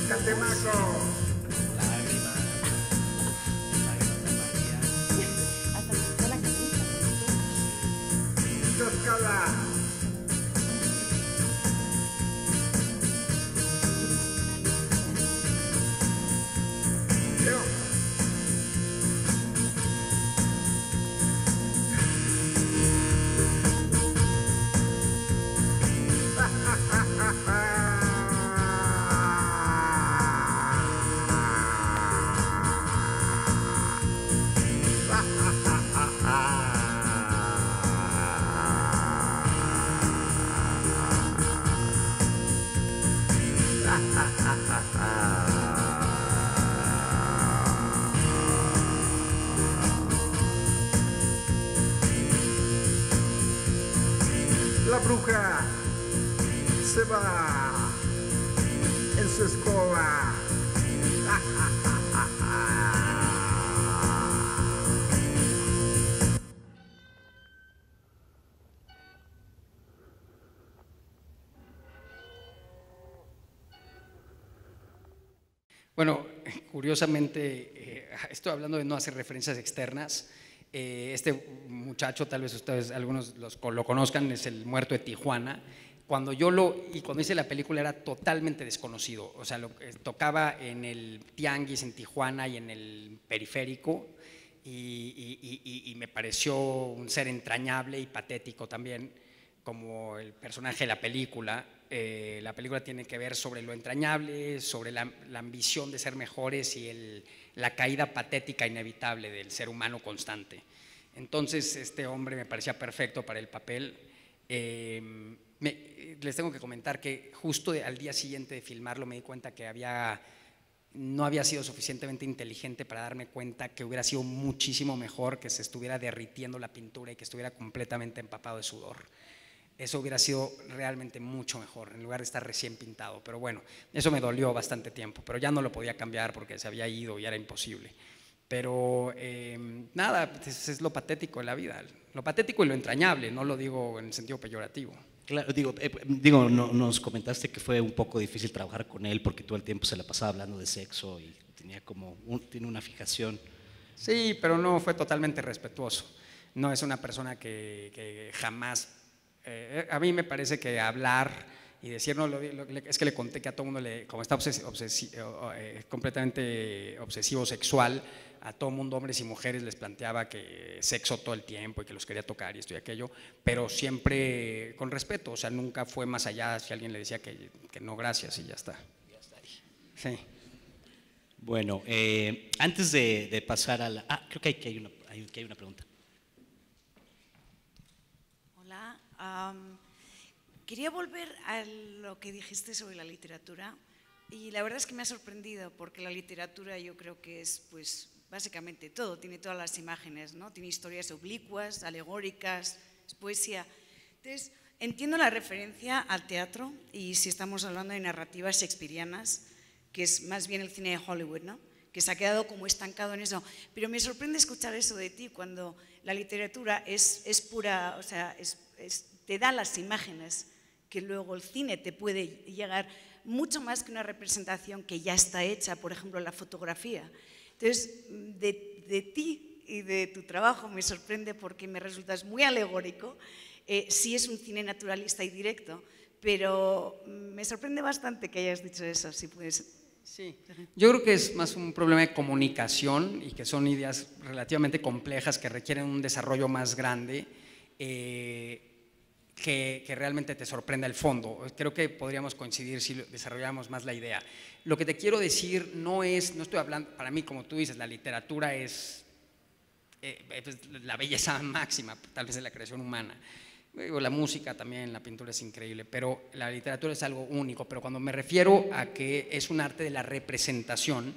Catemaco. La bruja se va en su escoba. Bueno, curiosamente, estoy hablando de no hacer referencias externas. Este muchacho, tal vez ustedes algunos lo conozcan, es el Muerto de Tijuana. Cuando hice la película era totalmente desconocido, o sea, tocaba en el Tianguis en Tijuana y en el Periférico, y me pareció un ser entrañable y patético también, como el personaje de la película. La película tiene que ver sobre lo entrañable, sobre la ambición de ser mejores y la caída patética inevitable del ser humano constante. Entonces este hombre me parecía perfecto para el papel. Les tengo que comentar que justo al día siguiente de filmarlo me di cuenta que no había sido suficientemente inteligente para darme cuenta que hubiera sido muchísimo mejor que se estuviera derritiendo la pintura y que estuviera completamente empapado de sudor. Eso hubiera sido realmente mucho mejor, en lugar de estar recién pintado. Pero bueno, eso me dolió bastante tiempo, pero ya no lo podía cambiar porque se había ido y era imposible. Pero nada, es lo patético de la vida, lo patético y lo entrañable, no lo digo en el sentido peyorativo. Claro, nos comentaste que fue un poco difícil trabajar con él porque todo el tiempo se la pasaba hablando de sexo y tenía tiene una fijación. Sí, pero no fue totalmente respetuoso. No es una persona que jamás... a mí me parece que hablar y decir, no, es que le conté que a todo mundo, como está completamente obsesivo sexual, a todo mundo, hombres y mujeres, les planteaba que sexo todo el tiempo y que los quería tocar y esto y aquello, pero siempre con respeto, o sea, nunca fue más allá si alguien le decía que no, gracias y ya está. Ya está ahí. Sí. Bueno, antes de pasar a la... creo que hay una pregunta. Hola, quería volver a lo que dijiste sobre la literatura y la verdad es que me ha sorprendido porque la literatura yo creo que es pues básicamente todo, tiene todas las imágenes, ¿no? Tiene historias oblicuas, alegóricas, es poesía. Entonces, entiendo la referencia al teatro y si estamos hablando de narrativas shakespearianas, que es más bien el cine de Hollywood, ¿no? Que se ha quedado como estancado en eso. Pero me sorprende escuchar eso de ti cuando la literatura es pura, o sea, te da las imágenes que luego el cine te puede llegar mucho más que una representación que ya está hecha, por ejemplo, la fotografía. Entonces, de ti y de tu trabajo me sorprende porque me resultas muy alegórico. Sí es un cine naturalista y directo, pero me sorprende bastante que hayas dicho eso, si puedes. Sí, yo creo que es más un problema de comunicación y que son ideas relativamente complejas que requieren un desarrollo más grande que realmente te sorprenda el fondo. Creo que podríamos coincidir si desarrolláramos más la idea. Lo que te quiero decir no estoy hablando, para mí, como tú dices, la literatura es la belleza máxima, tal vez de la creación humana. La música también, la pintura es increíble, pero la literatura es algo único. Pero cuando me refiero a que es un arte de la representación,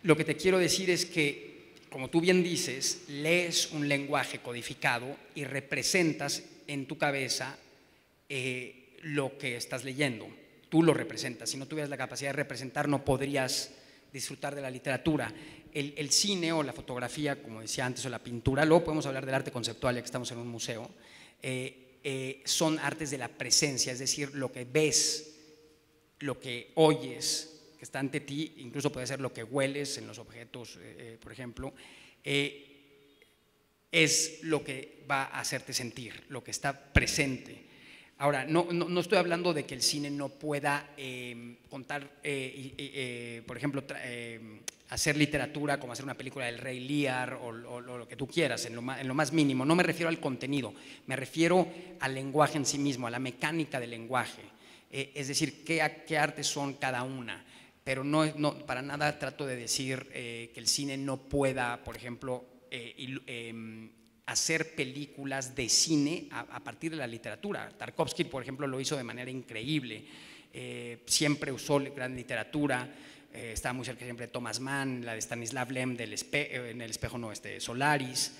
lo que te quiero decir es que, como tú bien dices, lees un lenguaje codificado y representas en tu cabeza lo que estás leyendo. Tú lo representas. Si no tuvieras la capacidad de representar, no podrías disfrutar de la literatura. El cine o la fotografía, como decía antes, o la pintura, luego podemos hablar del arte conceptual, ya que estamos en un museo, son artes de la presencia, es decir, lo que ves, lo que oyes, que está ante ti, incluso puede ser lo que hueles en los objetos, por ejemplo, es lo que va a hacerte sentir, lo que está presente. Ahora, no estoy hablando de que el cine no pueda contar, por ejemplo, hacer literatura como hacer una película del Rey Lear o lo que tú quieras, en lo más mínimo. No me refiero al contenido, me refiero al lenguaje en sí mismo, a la mecánica del lenguaje. Es decir, qué artes son cada una. Pero no, para nada trato de decir que el cine no pueda, por ejemplo, hacer películas de cine a partir de la literatura. Tarkovsky, por ejemplo, lo hizo de manera increíble. Siempre usó gran literatura. Estaba muy cerca siempre de Thomas Mann, la de Stanislav Lem, en el espejo no, Solaris.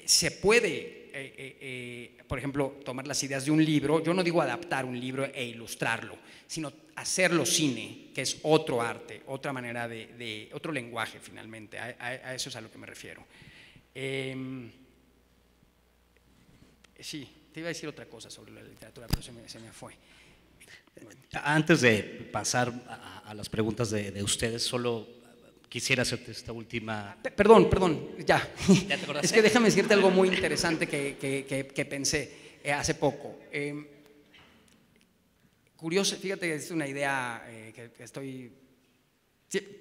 Se puede, por ejemplo, tomar las ideas de un libro. Yo no digo adaptar un libro e ilustrarlo, sino hacerlo cine, que es otro arte, otra manera otro lenguaje finalmente. A eso es a lo que me refiero. Sí, te iba a decir otra cosa sobre la literatura, pero se me fue. Antes de pasar a las preguntas de ustedes, solo quisiera hacerte esta última… Perdón, ya. ¿Ya te acordaste? Es que déjame decirte algo muy interesante que pensé hace poco. Curioso, fíjate que es una idea que estoy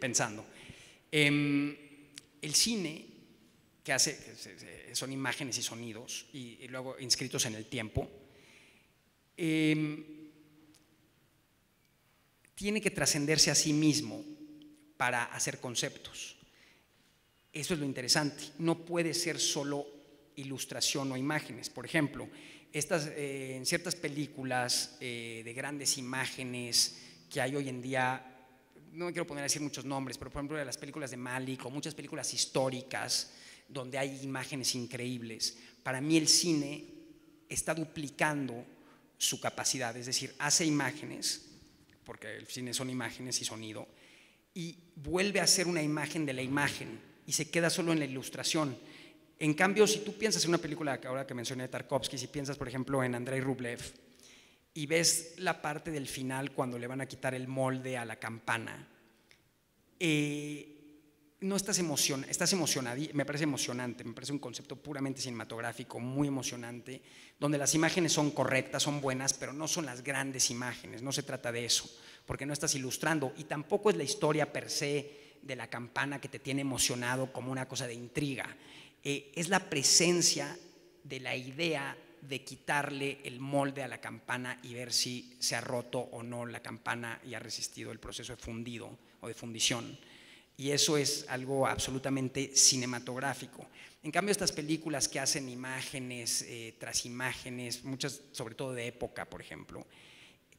pensando. El cine, que hace, son imágenes y sonidos y luego inscritos en el tiempo, tiene que trascenderse a sí mismo para hacer conceptos. Eso es lo interesante. No puede ser solo ilustración o imágenes. Por ejemplo, en ciertas películas de grandes imágenes que hay hoy en día, no me quiero poner a decir muchos nombres, pero por ejemplo de las películas de Malick o muchas películas históricas donde hay imágenes increíbles, para mí el cine está duplicando su capacidad, es decir, hace imágenes, porque el cine son imágenes y sonido, y vuelve a ser una imagen de la imagen y se queda solo en la ilustración. En cambio, si tú piensas en una película que ahora que mencioné Tarkovsky, si piensas por ejemplo en Andrei Rublev y ves la parte del final cuando le van a quitar el molde a la campana, no estás emocionado, me parece emocionante, me parece un concepto puramente cinematográfico, muy emocionante, donde las imágenes son correctas, son buenas, pero no son las grandes imágenes, no se trata de eso, porque no estás ilustrando y tampoco es la historia per se de la campana que te tiene emocionado como una cosa de intriga, es la presencia de la idea de quitarle el molde a la campana y ver si se ha roto o no la campana y ha resistido el proceso de fundido o de fundición. Y eso es algo absolutamente cinematográfico. En cambio, estas películas que hacen imágenes tras imágenes, muchas sobre todo de época, por ejemplo,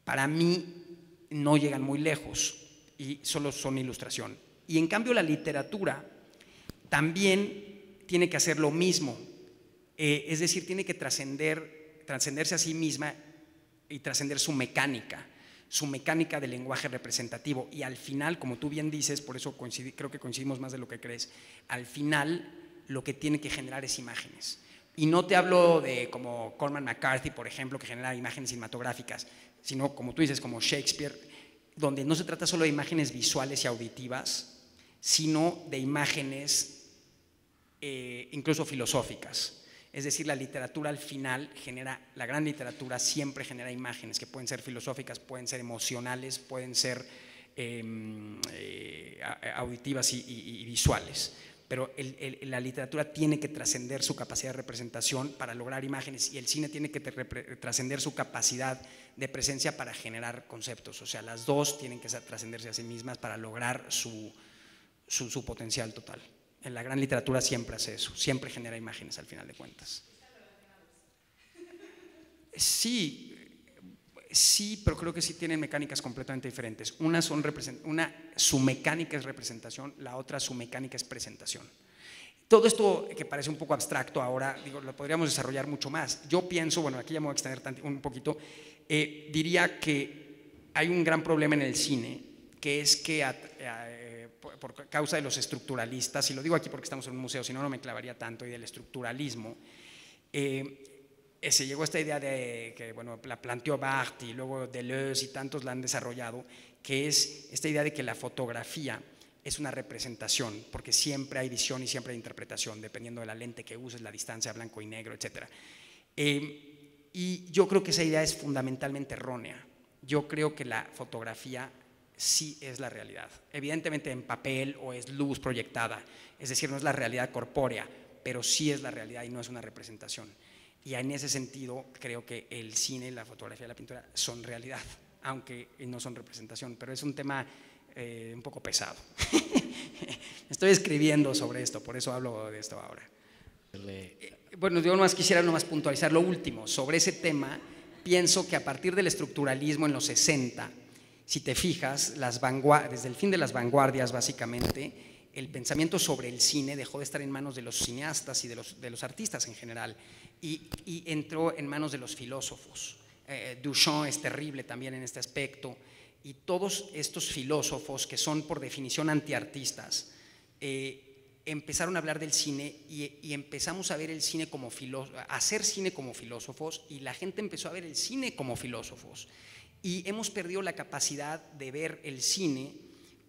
para mí no llegan muy lejos y solo son ilustración. Y en cambio la literatura también tiene que hacer lo mismo, es decir, tiene que trascenderse a sí misma y trascender su mecánica del lenguaje representativo, y al final, como tú bien dices, por eso creo que coincidimos más de lo que crees, al final lo que tiene que generar es imágenes. Y no te hablo de como Cormac McCarthy, por ejemplo, que genera imágenes cinematográficas, sino como tú dices, como Shakespeare, donde no se trata solo de imágenes visuales y auditivas, sino de imágenes incluso filosóficas. Es decir, la literatura al final genera, la gran literatura siempre genera imágenes que pueden ser filosóficas, pueden ser emocionales, pueden ser auditivas y visuales. Pero la literatura tiene que trascender su capacidad de representación para lograr imágenes, y el cine tiene que trascender su capacidad de presencia para generar conceptos. O sea, las dos tienen que trascenderse a sí mismas para lograr su potencial total. En la gran literatura siempre hace eso, siempre genera imágenes al final de cuentas. Sí, pero creo que sí tienen mecánicas completamente diferentes. Una su mecánica es representación, la otra su mecánica es presentación. Todo esto que parece un poco abstracto ahora, digo, lo podríamos desarrollar mucho más. Yo pienso, bueno, aquí ya me voy a extender un poquito, diría que hay un gran problema en el cine, que es que por causa de los estructuralistas, y lo digo aquí porque estamos en un museo, si no, no me clavaría tanto, y del estructuralismo, se llegó a esta idea de que, bueno, la planteó Barthes y luego Deleuze y tantos la han desarrollado, que es esta idea de que la fotografía es una representación, porque siempre hay visión y siempre hay interpretación, dependiendo de la lente que uses, la distancia, blanco y negro, etc. Y yo creo que esa idea es fundamentalmente errónea. Yo creo que la fotografía sí es la realidad. Evidentemente en papel o es luz proyectada, es decir, no es la realidad corpórea, pero sí es la realidad y no es una representación. Y en ese sentido creo que el cine, la fotografía y la pintura son realidad, aunque no son representación, pero es un tema un poco pesado. Estoy escribiendo sobre esto, por eso hablo de esto ahora. Bueno, yo quisiera puntualizar lo último. Sobre ese tema, pienso que a partir del estructuralismo en los 60, si te fijas, desde el fin de las vanguardias básicamente, el pensamiento sobre el cine dejó de estar en manos de los cineastas y de los artistas en general, y entró en manos de los filósofos. Duchamp es terrible también en este aspecto, y todos estos filósofos que son por definición antiartistas empezaron a hablar del cine y empezamos a ver el cine como hacer cine como filósofos, y la gente empezó a ver el cine como filósofos, y hemos perdido la capacidad de ver el cine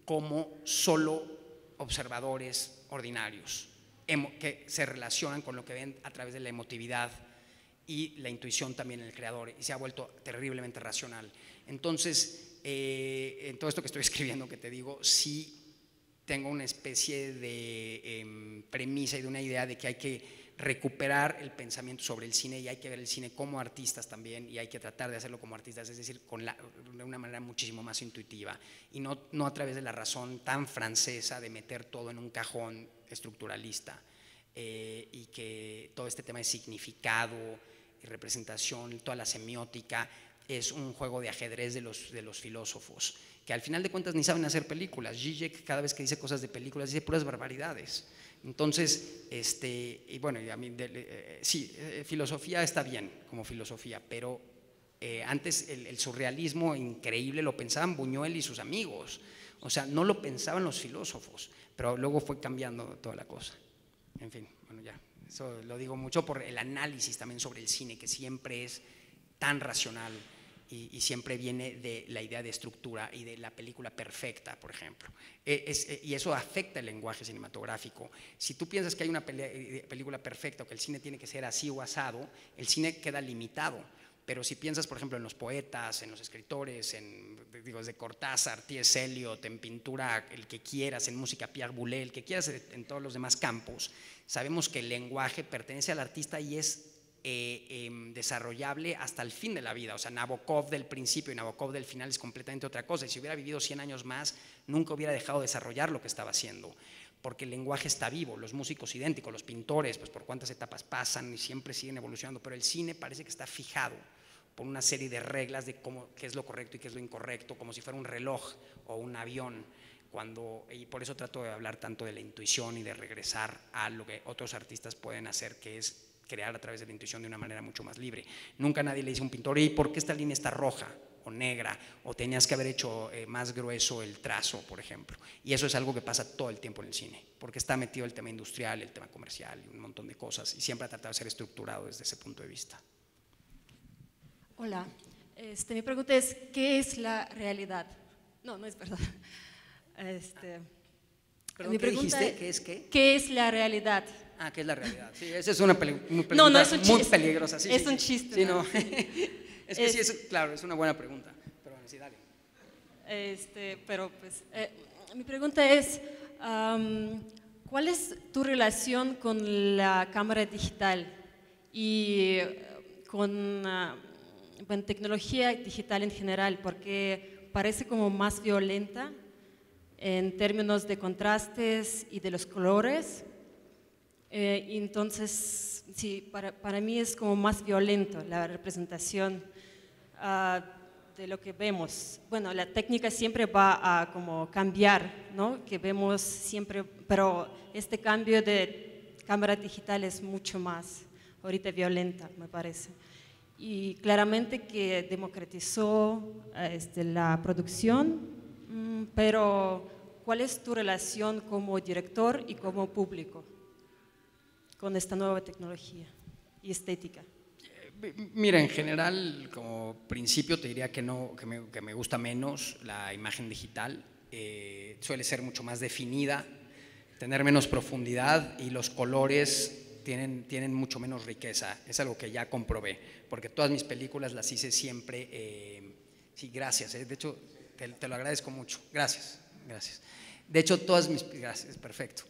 como solo observadores ordinarios que se relacionan con lo que ven a través de la emotividad y la intuición también en el creador, y se ha vuelto terriblemente racional. Entonces, en todo esto que estoy escribiendo, que te digo, sí tengo una especie de premisa y de una idea de que hay que recuperar el pensamiento sobre el cine, y hay que ver el cine como artistas también, y hay que tratar de hacerlo como artistas, es decir, de una manera muchísimo más intuitiva, y no a través de la razón tan francesa de meter todo en un cajón estructuralista, y que todo este tema de significado y representación, toda la semiótica, es un juego de ajedrez de los filósofos, que al final de cuentas ni saben hacer películas. Zizek, cada vez que dice cosas de películas, dice puras barbaridades. Entonces, y bueno, a mí, sí, filosofía está bien como filosofía, pero antes el surrealismo increíble lo pensaban Buñuel y sus amigos, o sea, no lo pensaban los filósofos, pero luego fue cambiando toda la cosa. En fin, bueno, ya, eso lo digo mucho por el análisis también sobre el cine, que siempre es tan racional y siempre viene de la idea de estructura y de la película perfecta, por ejemplo. Y eso afecta el lenguaje cinematográfico. Si tú piensas que hay una película perfecta o que el cine tiene que ser así o asado, el cine queda limitado. Pero si piensas, por ejemplo, en los poetas, en los escritores, desde Cortázar, T.S. Eliot, en pintura, el que quieras, en música, Pierre Boulez, el que quieras en todos los demás campos, sabemos que el lenguaje pertenece al artista y es desarrollable hasta el fin de la vida. O sea, Nabokov del principio y Nabokov del final es completamente otra cosa, y si hubiera vivido 100 años más nunca hubiera dejado de desarrollar lo que estaba haciendo, porque el lenguaje está vivo. Los músicos idénticos, los pintores, pues por cuántas etapas pasan y siempre siguen evolucionando, pero el cine parece que está fijado por una serie de reglas de qué es lo correcto y qué es lo incorrecto, como si fuera un reloj o un avión, y por eso trato de hablar tanto de la intuición y de regresar a lo que otros artistas pueden hacer, que es crear a través de la intuición de una manera mucho más libre. Nunca nadie le dice a un pintor, ¿y por qué esta línea está roja o negra? O tenías que haber hecho más grueso el trazo, por ejemplo. Y eso es algo que pasa todo el tiempo en el cine, porque está metido el tema industrial, el tema comercial y un montón de cosas, y siempre ha tratado de ser estructurado desde ese punto de vista. Hola, mi pregunta es, ¿qué es la realidad? No es verdad. Perdón, Mi ¿qué pregunta dijiste? ¿Qué es qué? ¿Qué es la realidad? Ah, ¿qué es la realidad? Sí, esa es una pregunta No, no es un muy chiste. peligrosa. Sí, Es sí, un sí. chiste, Sí, ¿no? no. Es que sí, claro, es una buena pregunta. Pero bueno, sí, dale. Pero pues, mi pregunta es, ¿cuál es tu relación con la cámara digital y con tecnología digital en general? Porque parece como más violenta en términos de contrastes y de los colores. Y entonces, sí, para mí es como más violento la representación de lo que vemos. Bueno, la técnica siempre va a como cambiar, ¿no? Que vemos siempre, pero este cambio de cámara digital es mucho más ahorita violenta, me parece. Y claramente que democratizó la producción, pero ¿cuál es tu relación como director y como público con esta nueva tecnología y estética? Mira, en general, como principio te diría que no, que me gusta menos la imagen digital. Suele ser mucho más definida, tener menos profundidad y los colores tienen mucho menos riqueza. Es algo que ya comprobé, porque todas mis películas las hice siempre. Sí, gracias. De hecho, te lo agradezco mucho. Gracias. De hecho, gracias, perfecto.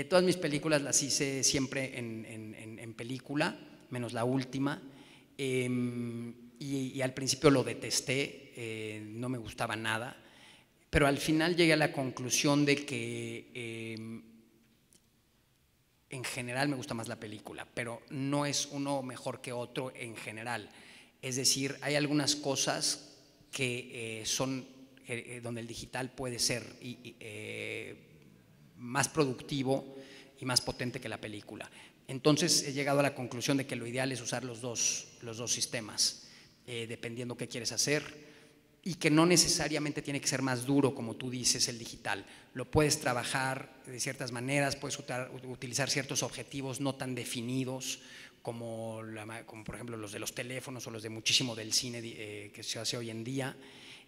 Todas mis películas las hice siempre en película, menos la última. Y al principio lo detesté, no me gustaba nada, pero al final llegué a la conclusión de que en general me gusta más la película, pero no es uno mejor que otro en general. Es decir, hay algunas cosas que son donde el digital puede ser más productivo y más potente que la película. Entonces he llegado a la conclusión de que lo ideal es usar los dos sistemas, dependiendo qué quieres hacer, y que no necesariamente tiene que ser más duro, como tú dices, el digital. Lo puedes trabajar de ciertas maneras, puedes utilizar ciertos objetivos no tan definidos, como por ejemplo los de los teléfonos o los de muchísimo del cine que se hace hoy en día.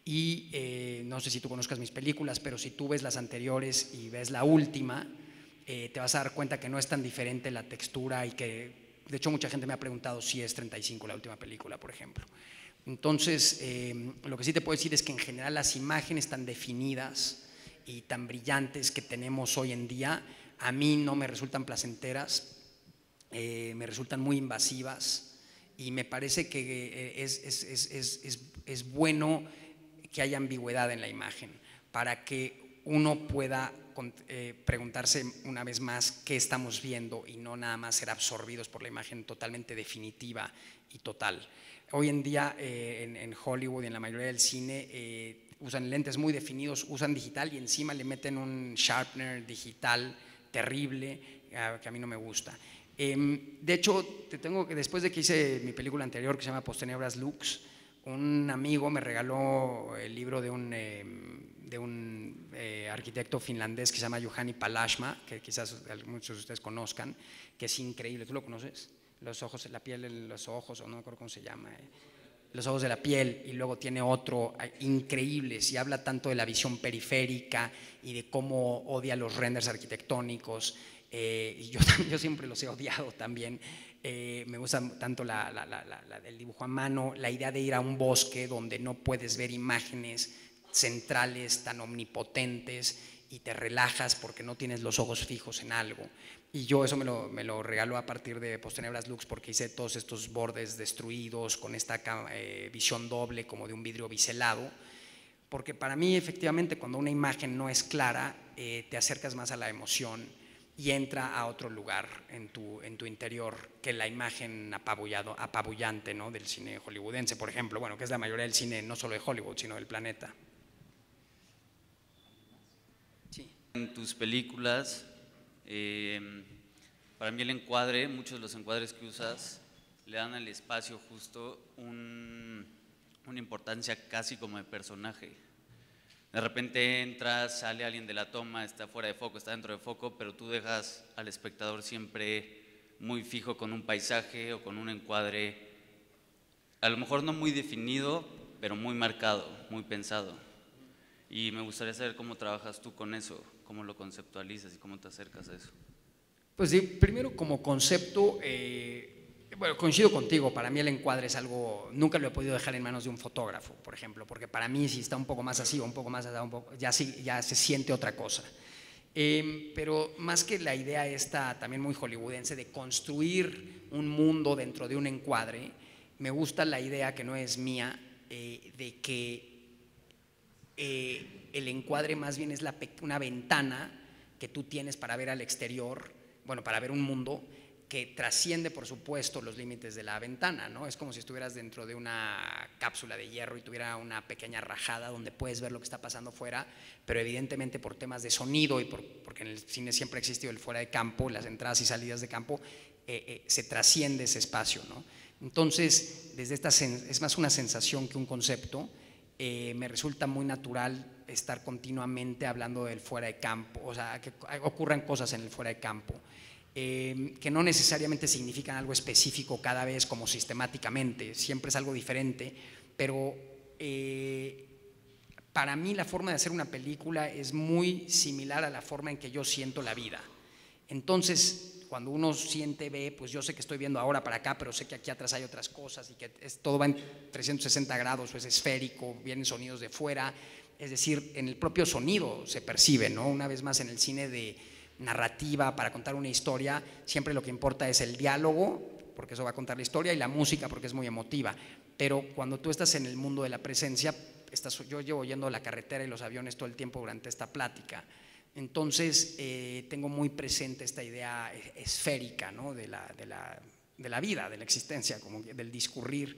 Y no sé si tú conozcas mis películas, pero si tú ves las anteriores y ves la última, te vas a dar cuenta que no es tan diferente la textura y que, de hecho, mucha gente me ha preguntado si es 35 la última película, por ejemplo. Entonces, lo que sí te puedo decir es que en general las imágenes tan definidas y tan brillantes que tenemos hoy en día, a mí no me resultan placenteras, me resultan muy invasivas, y me parece que es bueno que haya ambigüedad en la imagen para que uno pueda preguntarse una vez más qué estamos viendo y no nada más ser absorbidos por la imagen totalmente definitiva y total. Hoy en día en Hollywood y en la mayoría del cine usan lentes muy definidos, usan digital y encima le meten un sharpener digital terrible que a mí no me gusta. De hecho, después de que hice mi película anterior que se llama Post Tenebras Lux, un amigo me regaló el libro de un arquitecto finlandés que se llama Juhani Palashma, que quizás muchos de ustedes conozcan, que es increíble. ¿Tú lo conoces? Los ojos, la piel en los ojos, o no me acuerdo cómo se llama, los ojos de la piel, y luego tiene otro increíbles, y habla tanto de la visión periférica y de cómo odia los renders arquitectónicos, y yo siempre los he odiado también. Me gusta tanto el dibujo a mano, la idea de ir a un bosque donde no puedes ver imágenes centrales tan omnipotentes y te relajas porque no tienes los ojos fijos en algo. Y yo eso me lo regaló a partir de Post Tenebras Lux, porque hice todos estos bordes destruidos con esta visión doble como de un vidrio biselado, porque para mí efectivamente cuando una imagen no es clara te acercas más a la emoción y entra a otro lugar en tu interior que la imagen apabullante, ¿no?, del cine hollywoodense, por ejemplo, bueno, que es la mayoría del cine no solo de Hollywood, sino del planeta. Sí. En tus películas, para mí el encuadre, muchos de los encuadres que usas le dan al espacio justo una importancia casi como de personaje. De repente entras, sale alguien de la toma, está fuera de foco, está dentro de foco, pero tú dejas al espectador siempre muy fijo con un paisaje o con un encuadre, a lo mejor no muy definido, pero muy marcado, muy pensado. Y me gustaría saber cómo trabajas tú con eso, cómo lo conceptualizas y cómo te acercas a eso? Pues sí, primero como concepto, bueno, coincido contigo, para mí el encuadre es algo, nunca lo he podido dejar en manos de un fotógrafo, por ejemplo, porque para mí si está un poco más así o un poco más allá, ya se siente otra cosa. Pero más que la idea esta también muy hollywoodense de construir un mundo dentro de un encuadre, me gusta la idea que no es mía, de que el encuadre más bien es una ventana que tú tienes para ver al exterior, bueno, para ver un mundo que trasciende, por supuesto, los límites de la ventana, ¿no? Es como si estuvieras dentro de una cápsula de hierro y tuviera una pequeña rajada donde puedes ver lo que está pasando fuera, pero evidentemente por temas de sonido y porque en el cine siempre ha existido el fuera de campo, las entradas y salidas de campo, se trasciende ese espacio, ¿no? Entonces, desde es más una sensación que un concepto. Me resulta muy natural estar continuamente hablando del fuera de campo, o sea, que ocurran cosas en el fuera de campo. Que no necesariamente significan algo específico cada vez como sistemáticamente, siempre es algo diferente, pero para mí la forma de hacer una película es muy similar a la forma en que yo siento la vida. Entonces, cuando uno siente, ve, pues yo sé que estoy viendo ahora para acá, pero sé que aquí atrás hay otras cosas y que todo va en 360 grados o es esférico, vienen sonidos de fuera, es decir, en el propio sonido se percibe, ¿no? Una vez más en el cine de narrativa para contar una historia, siempre lo que importa es el diálogo, porque eso va a contar la historia, y la música, porque es muy emotiva. Pero cuando tú estás en el mundo de la presencia, yo llevo yendo la carretera y los aviones todo el tiempo durante esta plática. Entonces, tengo muy presente esta idea esférica, ¿no? de la vida, de la existencia, como del discurrir,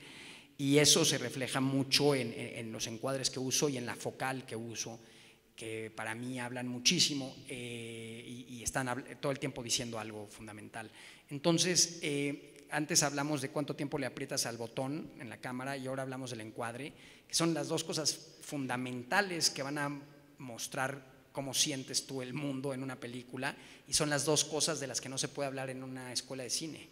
y eso se refleja mucho en los encuadres que uso y en la focal que uso, que para mí hablan muchísimo y están todo el tiempo diciendo algo fundamental. Entonces, antes hablamos de cuánto tiempo le aprietas al botón en la cámara y ahora hablamos del encuadre, que son las dos cosas fundamentales que van a mostrar cómo sientes tú el mundo en una película, y son las dos cosas de las que no se puede hablar en una escuela de cine.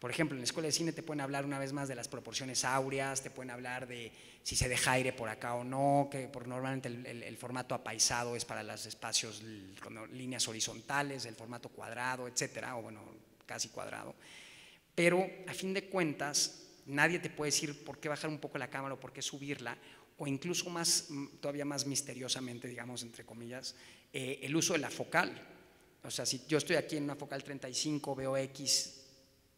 Por ejemplo, en la escuela de cine te pueden hablar una vez más de las proporciones áureas, te pueden hablar de si se deja aire por acá o no, que normalmente el formato apaisado es para los espacios con líneas horizontales, el formato cuadrado, etcétera, o bueno, casi cuadrado. Pero a fin de cuentas, nadie te puede decir por qué bajar un poco la cámara o por qué subirla, o incluso todavía más misteriosamente, digamos, entre comillas, el uso de la focal. O sea, si yo estoy aquí en una focal 35, veo X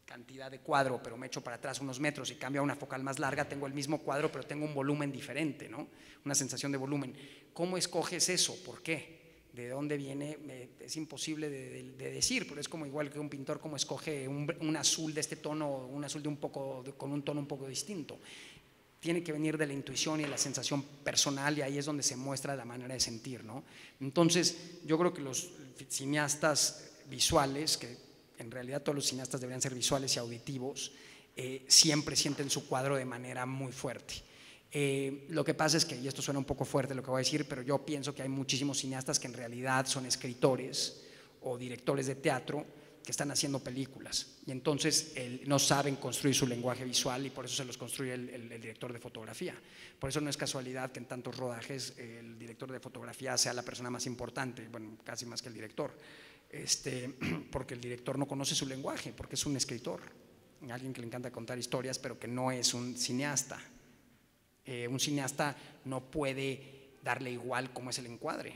cantidad de cuadro, pero me echo para atrás unos metros y cambio a una focal más larga, tengo el mismo cuadro, pero tengo un volumen diferente, ¿no? Una sensación de volumen. ¿Cómo escoges eso? ¿Por qué? ¿De dónde viene? Es imposible de decir, pero es como igual que un pintor, cómo escoge un azul de este tono, un azul con un tono un poco distinto. Tiene que venir de la intuición y de la sensación personal, y ahí es donde se muestra la manera de sentir, ¿no? Entonces, yo creo que los cineastas visuales, que en realidad todos los cineastas deberían ser visuales y auditivos, siempre sienten su cuadro de manera muy fuerte. Lo que pasa es que, y esto suena un poco fuerte lo que voy a decir, pero yo pienso que hay muchísimos cineastas que en realidad son escritores o directores de teatro que están haciendo películas, y entonces no saben construir su lenguaje visual, y por eso se los construye el director de fotografía. Por eso no es casualidad que en tantos rodajes el director de fotografía sea la persona más importante, bueno, casi más que el director. Porque el director no conoce su lenguaje, porque es un escritor, alguien que le encanta contar historias, pero que no es un cineasta. Un cineasta no puede darle igual cómo es el encuadre,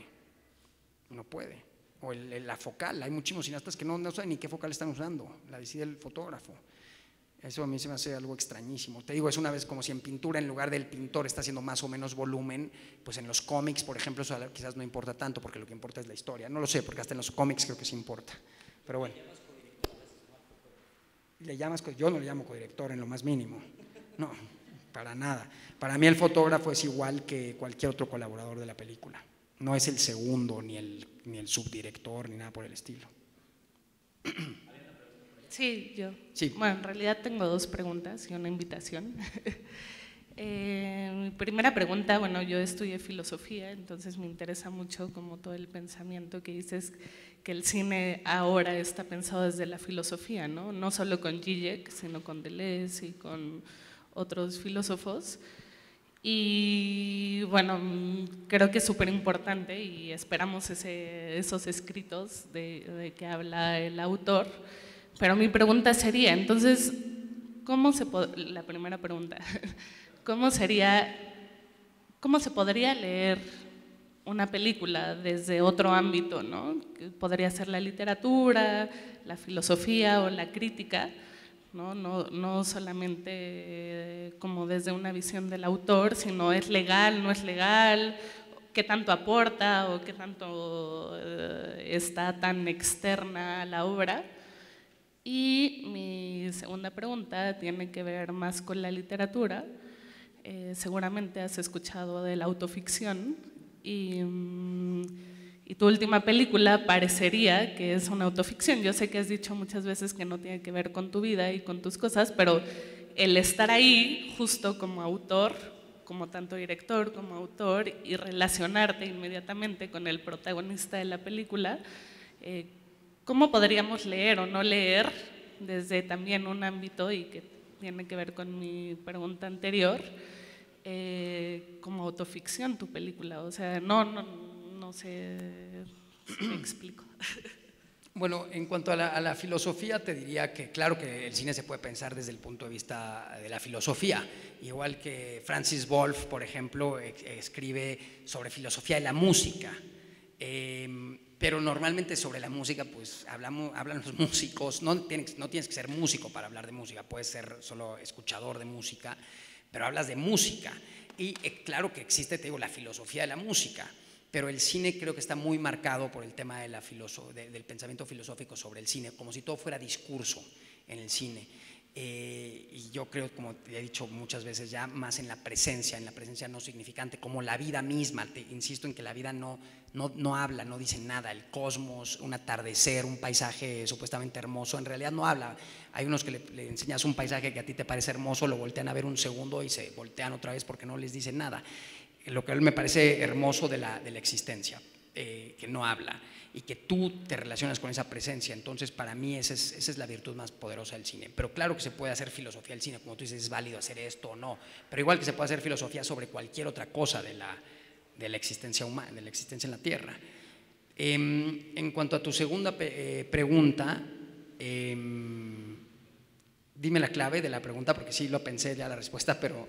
no puede. O la focal, hay muchísimos cineastas que no saben ni qué focal están usando, la decide el fotógrafo. Eso a mí se me hace algo extrañísimo. Te digo, es una vez como si en pintura, en lugar del pintor está haciendo más o menos volumen, pues en los cómics, por ejemplo, eso quizás no importa tanto, porque lo que importa es la historia. No lo sé, porque hasta en los cómics creo que sí importa. Pero bueno. Yo no le llamo codirector en lo más mínimo. No, para nada. Para mí el fotógrafo es igual que cualquier otro colaborador de la película. No es el segundo, ni el subdirector, ni nada por el estilo. Sí, yo. Sí. Bueno, en realidad tengo dos preguntas y una invitación. Mi primera pregunta, bueno, yo estudié filosofía, entonces me interesa mucho como todo el pensamiento que dices, que el cine ahora está pensado desde la filosofía, ¿no? No solo con Zizek, sino con Deleuze y con otros filósofos. Y bueno, creo que es súper importante y esperamos esos escritos de que habla el autor. Pero mi pregunta sería, entonces, la primera pregunta, ¿cómo se podría leer una película desde otro ámbito, ¿no? Podría ser la literatura, la filosofía o la crítica, no solamente como desde una visión del autor, sino es legal, no es legal, qué tanto aporta o qué tanto está tan externa a la obra. Y mi segunda pregunta tiene que ver más con la literatura. Seguramente has escuchado de la autoficción y tu última película parecería que es una autoficción. Yo sé que has dicho muchas veces que no tiene que ver con tu vida y con tus cosas, pero el estar ahí justo como autor, como tanto director como autor, y relacionarte inmediatamente con el protagonista de la película, ¿cómo podríamos leer o no leer desde también un ámbito, y que tiene que ver con mi pregunta anterior, como autoficción tu película? O sea, no sé si me explico. Bueno, en cuanto a la filosofía, te diría que claro que el cine se puede pensar desde el punto de vista de la filosofía, igual que Francis Wolff, por ejemplo, escribe sobre filosofía de la música, pero normalmente sobre la música pues hablan los músicos, no tienes que ser músico para hablar de música, puedes ser solo escuchador de música, pero hablas de música y claro que existe, te digo, la filosofía de la música. Pero el cine creo que está muy marcado por el tema del pensamiento filosófico sobre el cine, como si todo fuera discurso en el cine. Y yo creo, como te he dicho muchas veces ya, más en la presencia no significante, como la vida misma. Te insisto en que la vida no habla, no dice nada. El cosmos, un atardecer, un paisaje supuestamente hermoso, en realidad no habla. Hay unos que le enseñas un paisaje que a ti te parece hermoso, lo voltean a ver un segundo y se voltean otra vez porque no les dice nada. Lo que a él me parece hermoso de la existencia, que no habla y que tú te relacionas con esa presencia. Entonces, para mí esa es la virtud más poderosa del cine. Pero claro que se puede hacer filosofía del cine, como tú dices, es válido hacer esto o no, pero igual que se puede hacer filosofía sobre cualquier otra cosa de la existencia humana, de la existencia en la Tierra. En cuanto a tu segunda pregunta, dime la clave de la pregunta, porque sí lo pensé ya la respuesta, pero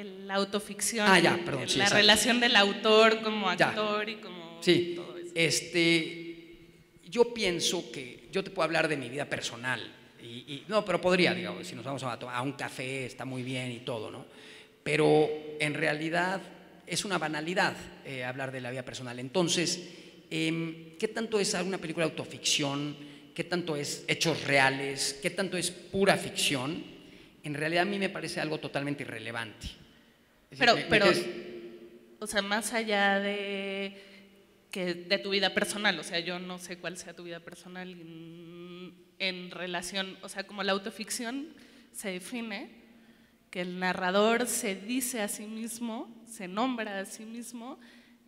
la autoficción, perdón, sí, la exacto. Relación del autor como actor y como todo eso. Yo pienso que yo te puedo hablar de mi vida personal, no, pero podría, digamos, si nos vamos a un café está muy bien y todo, ¿no? Pero en realidad es una banalidad hablar de la vida personal. Entonces, ¿qué tanto es una película de autoficción? ¿Qué tanto es hechos reales? ¿Qué tanto es pura ficción? En realidad a mí me parece algo totalmente irrelevante. Pero o sea, más allá de tu vida personal, o sea, yo no sé cuál sea tu vida personal en relación, o sea, como la autoficción se define que el narrador se dice a sí mismo, se nombra a sí mismo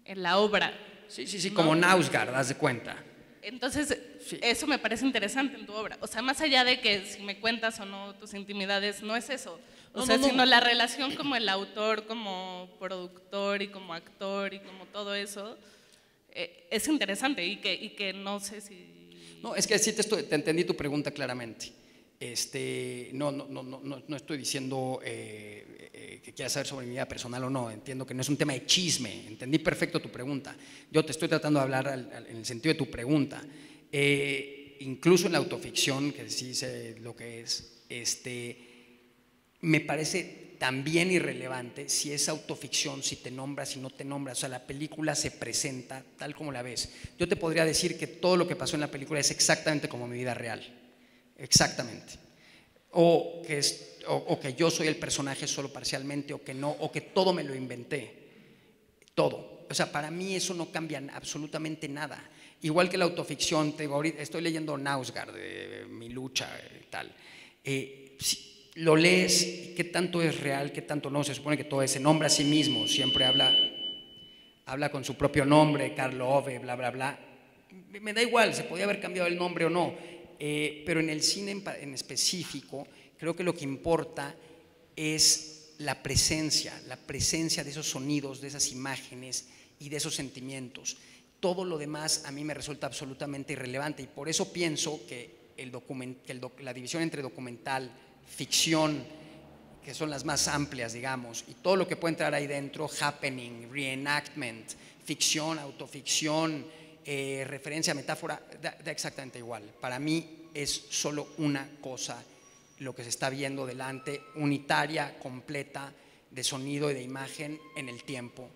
en la obra. Sí, ¿no? Como Nausgard, haz de cuenta. Entonces, eso me parece interesante en tu obra. O sea, más allá de que si me cuentas o no tus intimidades, no es eso. Sino la relación como el autor, como productor y como actor y como todo eso, es interesante y que no sé si... No, es que sí te entendí tu pregunta claramente. No estoy diciendo que quieras saber sobre mi vida personal o no, entiendo que no es un tema de chisme, entendí perfecto tu pregunta. Yo te estoy tratando de hablar en el sentido de tu pregunta. Incluso en la autoficción, que sí sé lo que es, me parece también irrelevante si es autoficción, si te nombras, si no te nombras. O sea, la película se presenta tal como la ves. Yo te podría decir que todo lo que pasó en la película es exactamente como mi vida real. Exactamente. O que yo soy el personaje solo parcialmente, o que no, o que todo me lo inventé. Todo. O sea, para mí eso no cambia absolutamente nada. Igual que la autoficción, ahorita estoy leyendo Nausgard, de Mi lucha y tal. Lo lees, ¿qué tanto es real, qué tanto no? Se supone que todo se nombra a sí mismo, siempre habla con su propio nombre, Karl Ove, bla, bla, bla. Me da igual, se podía haber cambiado el nombre o no, pero en el cine en específico, creo que lo que importa es la presencia de esos sonidos, de esas imágenes y de esos sentimientos. Todo lo demás a mí me resulta absolutamente irrelevante y por eso pienso que la división entre documental, ficción, que son las más amplias, digamos, y todo lo que puede entrar ahí dentro, happening, reenactment, ficción, autoficción, referencia, metáfora, da exactamente igual. Para mí es solo una cosa lo que se está viendo delante, unitaria, completa, de sonido y de imagen en el tiempo,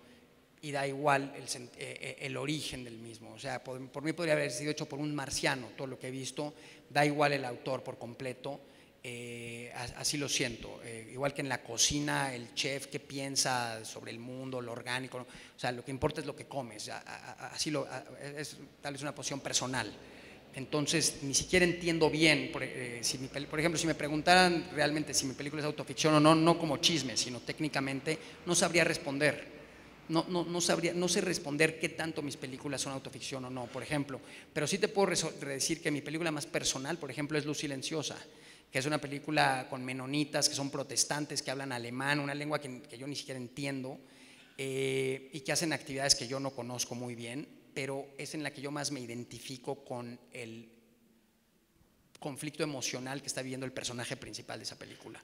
y da igual el origen del mismo. O sea, por mí podría haber sido hecho por un marciano, todo lo que he visto, da igual el autor por completo. Así lo siento, igual que en la cocina, el chef que piensa sobre el mundo, lo orgánico, o sea, lo que importa es lo que comes, es tal vez una posición personal. Entonces, ni siquiera entiendo bien, por ejemplo, si me preguntaran realmente si mi película es autoficción o no, no como chisme, sino técnicamente, no sabría responder. No sé responder qué tanto mis películas son autoficción o no, por ejemplo, pero sí te puedo decir que mi película más personal, por ejemplo, es Luz Silenciosa, que es una película con menonitas que son protestantes, que hablan alemán, una lengua que yo ni siquiera entiendo, y que hacen actividades que yo no conozco muy bien, pero es en la que yo más me identifico con el conflicto emocional que está viviendo el personaje principal de esa película.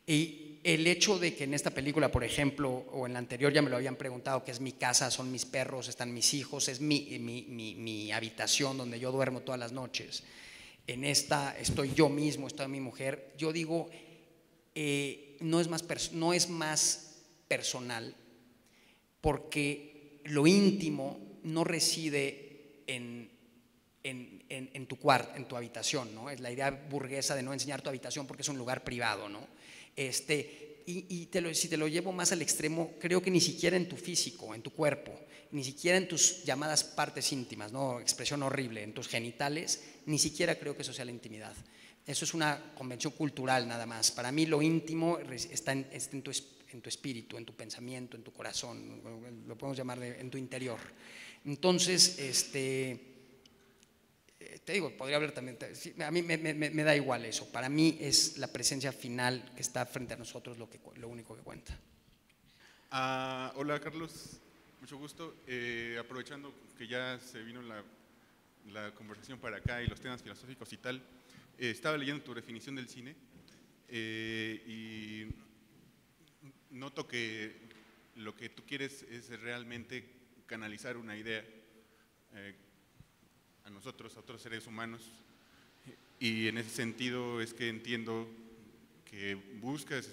Y el hecho de que en esta película, por ejemplo, o en la anterior ya me lo habían preguntado, que es mi casa, son mis perros, están mis hijos, es mi habitación donde yo duermo todas las noches. En esta estoy yo mismo, está mi mujer. Yo digo, no es más personal, porque lo íntimo no reside en tu cuarto, en tu habitación, ¿no? Es la idea burguesa de no enseñar tu habitación porque es un lugar privado, ¿no? Si te lo llevo más al extremo, creo que ni siquiera en tu físico, en tu cuerpo, ni siquiera en tus llamadas partes íntimas, ¿no? Expresión horrible, en tus genitales, ni siquiera creo que eso sea la intimidad. Eso es una convención cultural nada más. Para mí lo íntimo está en tu espíritu, en tu pensamiento, en tu corazón, lo podemos llamar en tu interior. Entonces, te digo, podría hablar también, a mí me da igual eso. Para mí es la presencia final que está frente a nosotros lo único que cuenta. Hola Carlos, mucho gusto. Aprovechando que ya se vino la conversación para acá y los temas filosóficos y tal, estaba leyendo tu definición del cine y noto que lo que tú quieres es realmente canalizar una idea a nosotros, a otros seres humanos, y en ese sentido es que entiendo que buscas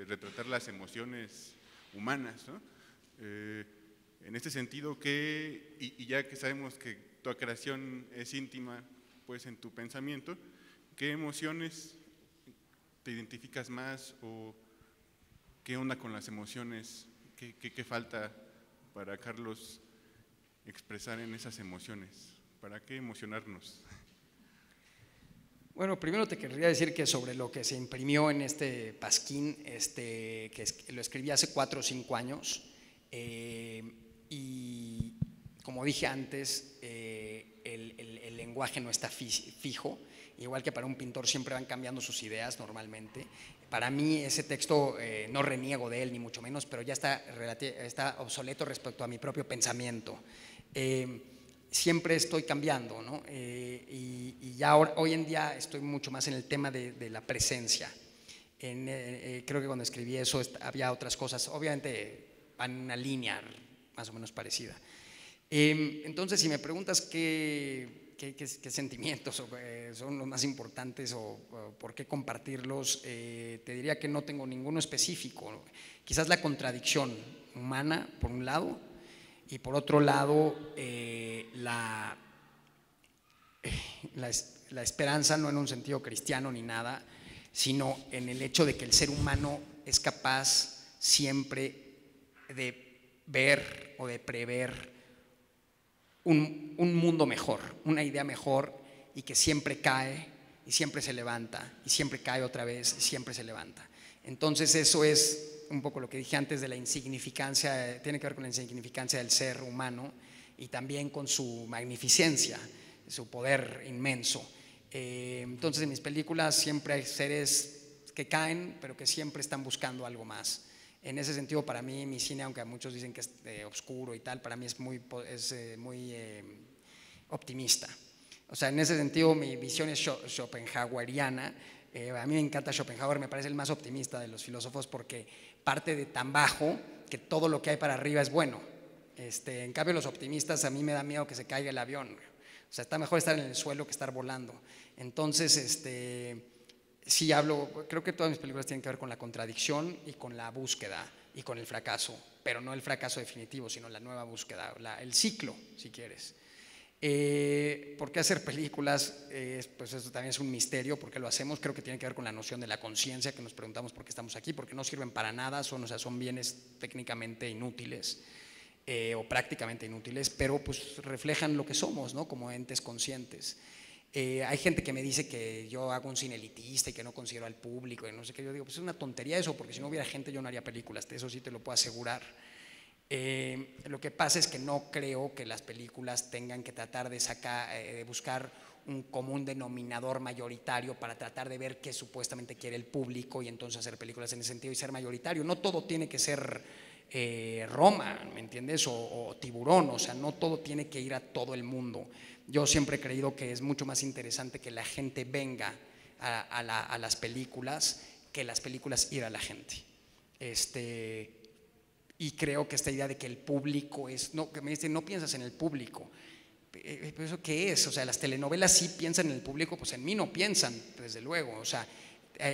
retratar las emociones humanas, ¿no? En este sentido, y ya que sabemos que tu creación es íntima, pues en tu pensamiento, ¿qué emociones te identificas más o qué onda con las emociones? ¿Qué falta para Carlos expresar en esas emociones? ¿Para qué emocionarnos? Bueno, primero te querría decir que sobre lo que se imprimió en este pasquín, que lo escribí hace 4 o 5 años, y como dije antes, el lenguaje no está fijo, igual que para un pintor siempre van cambiando sus ideas normalmente. Para mí ese texto no reniego de él ni mucho menos, pero ya está obsoleto respecto a mi propio pensamiento. Siempre estoy cambiando, ¿no? Y ya hoy en día estoy mucho más en el tema de la presencia. Creo que cuando escribí eso había otras cosas, obviamente van en una línea más o menos parecida. Entonces, si me preguntas qué sentimientos son los más importantes o por qué compartirlos, te diría que no tengo ninguno específico. Quizás la contradicción humana, por un lado, y por otro lado, la esperanza, no en un sentido cristiano ni nada, sino en el hecho de que el ser humano es capaz siempre de ver o de prever un mundo mejor, una idea mejor, y que siempre cae y siempre se levanta y siempre cae otra vez y siempre se levanta. Entonces eso es un poco lo que dije antes de la insignificancia, tiene que ver con la insignificancia del ser humano y también con su magnificencia, su poder inmenso. Entonces en mis películas siempre hay seres que caen, pero que siempre están buscando algo más. En ese sentido, para mí, mi cine, aunque muchos dicen que es oscuro y tal, para mí es muy optimista. O sea, en ese sentido, mi visión es schopenhaueriana. A mí me encanta Schopenhauer, me parece el más optimista de los filósofos porque parte de tan bajo que todo lo que hay para arriba es bueno. En cambio, los optimistas, a mí me da miedo que se caiga el avión. O sea, está mejor estar en el suelo que estar volando. Entonces, sí hablo, creo que todas mis películas tienen que ver con la contradicción y con la búsqueda y con el fracaso, pero no el fracaso definitivo, sino la nueva búsqueda, el ciclo, si quieres. ¿Por qué hacer películas? Pues eso también es un misterio, ¿por qué lo hacemos? Creo que tiene que ver con la noción de la conciencia, que nos preguntamos por qué estamos aquí, porque no sirven para nada, son bienes técnicamente inútiles o prácticamente inútiles, pero pues reflejan lo que somos, ¿no? Como entes conscientes. Hay gente que me dice que yo hago un cine elitista y que no considero al público y no sé qué. Yo digo, pues es una tontería eso, porque si no hubiera gente yo no haría películas, eso sí te lo puedo asegurar. Lo que pasa es que no creo que las películas tengan que tratar de buscar un común denominador mayoritario para tratar de ver qué supuestamente quiere el público y entonces hacer películas en ese sentido y ser mayoritario. No todo tiene que ser Roma, ¿me entiendes? O Tiburón, o sea, no todo tiene que ir a todo el mundo. Yo siempre he creído que es mucho más interesante que la gente venga a las películas que las películas ir a la gente. Y creo que esta idea de que el público es, no, que me dicen, no piensas en el público. ¿Pero eso qué es? O sea, las telenovelas sí piensan en el público, pues en mí no piensan, desde luego. O sea,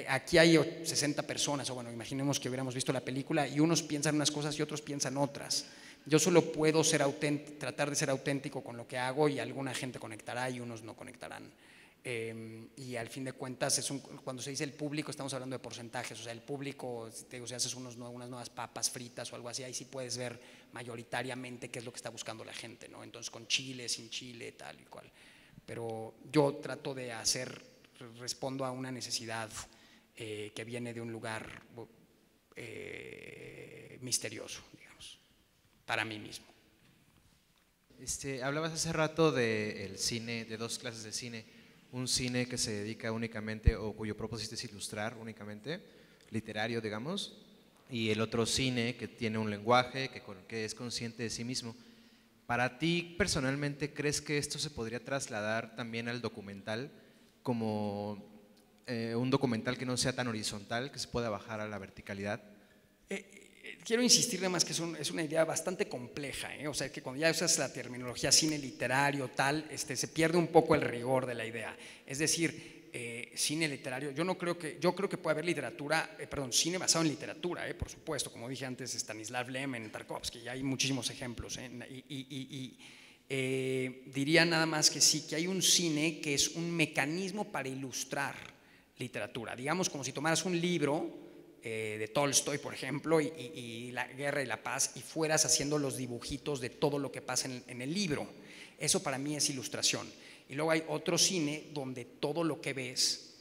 aquí hay 60 personas, o bueno, imaginemos que hubiéramos visto la película y unos piensan unas cosas y otros piensan otras. Yo solo puedo tratar de ser auténtico con lo que hago y alguna gente conectará y unos no conectarán. Y al fin de cuentas, cuando se dice el público, estamos hablando de porcentajes. O sea, el público, te digo, si haces unas nuevas papas fritas o algo así, ahí sí puedes ver mayoritariamente qué es lo que está buscando la gente, ¿no? Entonces, con chile, sin chile, tal y cual. Pero yo trato de respondo a una necesidad que viene de un lugar misterioso, digamos, para mí mismo. Hablabas hace rato del cine, de dos clases de cine. Un cine que se dedica únicamente o cuyo propósito es ilustrar únicamente, literario, digamos, y el otro cine que tiene un lenguaje, que es consciente de sí mismo. Para ti, personalmente, ¿crees que esto se podría trasladar también al documental como un documental que no sea tan horizontal, que se pueda bajar a la verticalidad? Quiero insistir además que es una idea bastante compleja, o sea, que cuando ya usas la terminología cine literario, tal, se pierde un poco el rigor de la idea. Es decir, cine literario, yo creo que puede haber literatura, cine basado en literatura, por supuesto, como dije antes, Stanislav Lem, en Tarkovsky, ya hay muchísimos ejemplos, diría nada más que sí, que hay un cine que es un mecanismo para ilustrar literatura, digamos como si tomaras un libro de Tolstoy, por ejemplo, y La Guerra y la Paz, y fueras haciendo los dibujitos de todo lo que pasa en el libro. Eso para mí es ilustración. Y luego hay otro cine donde todo lo que ves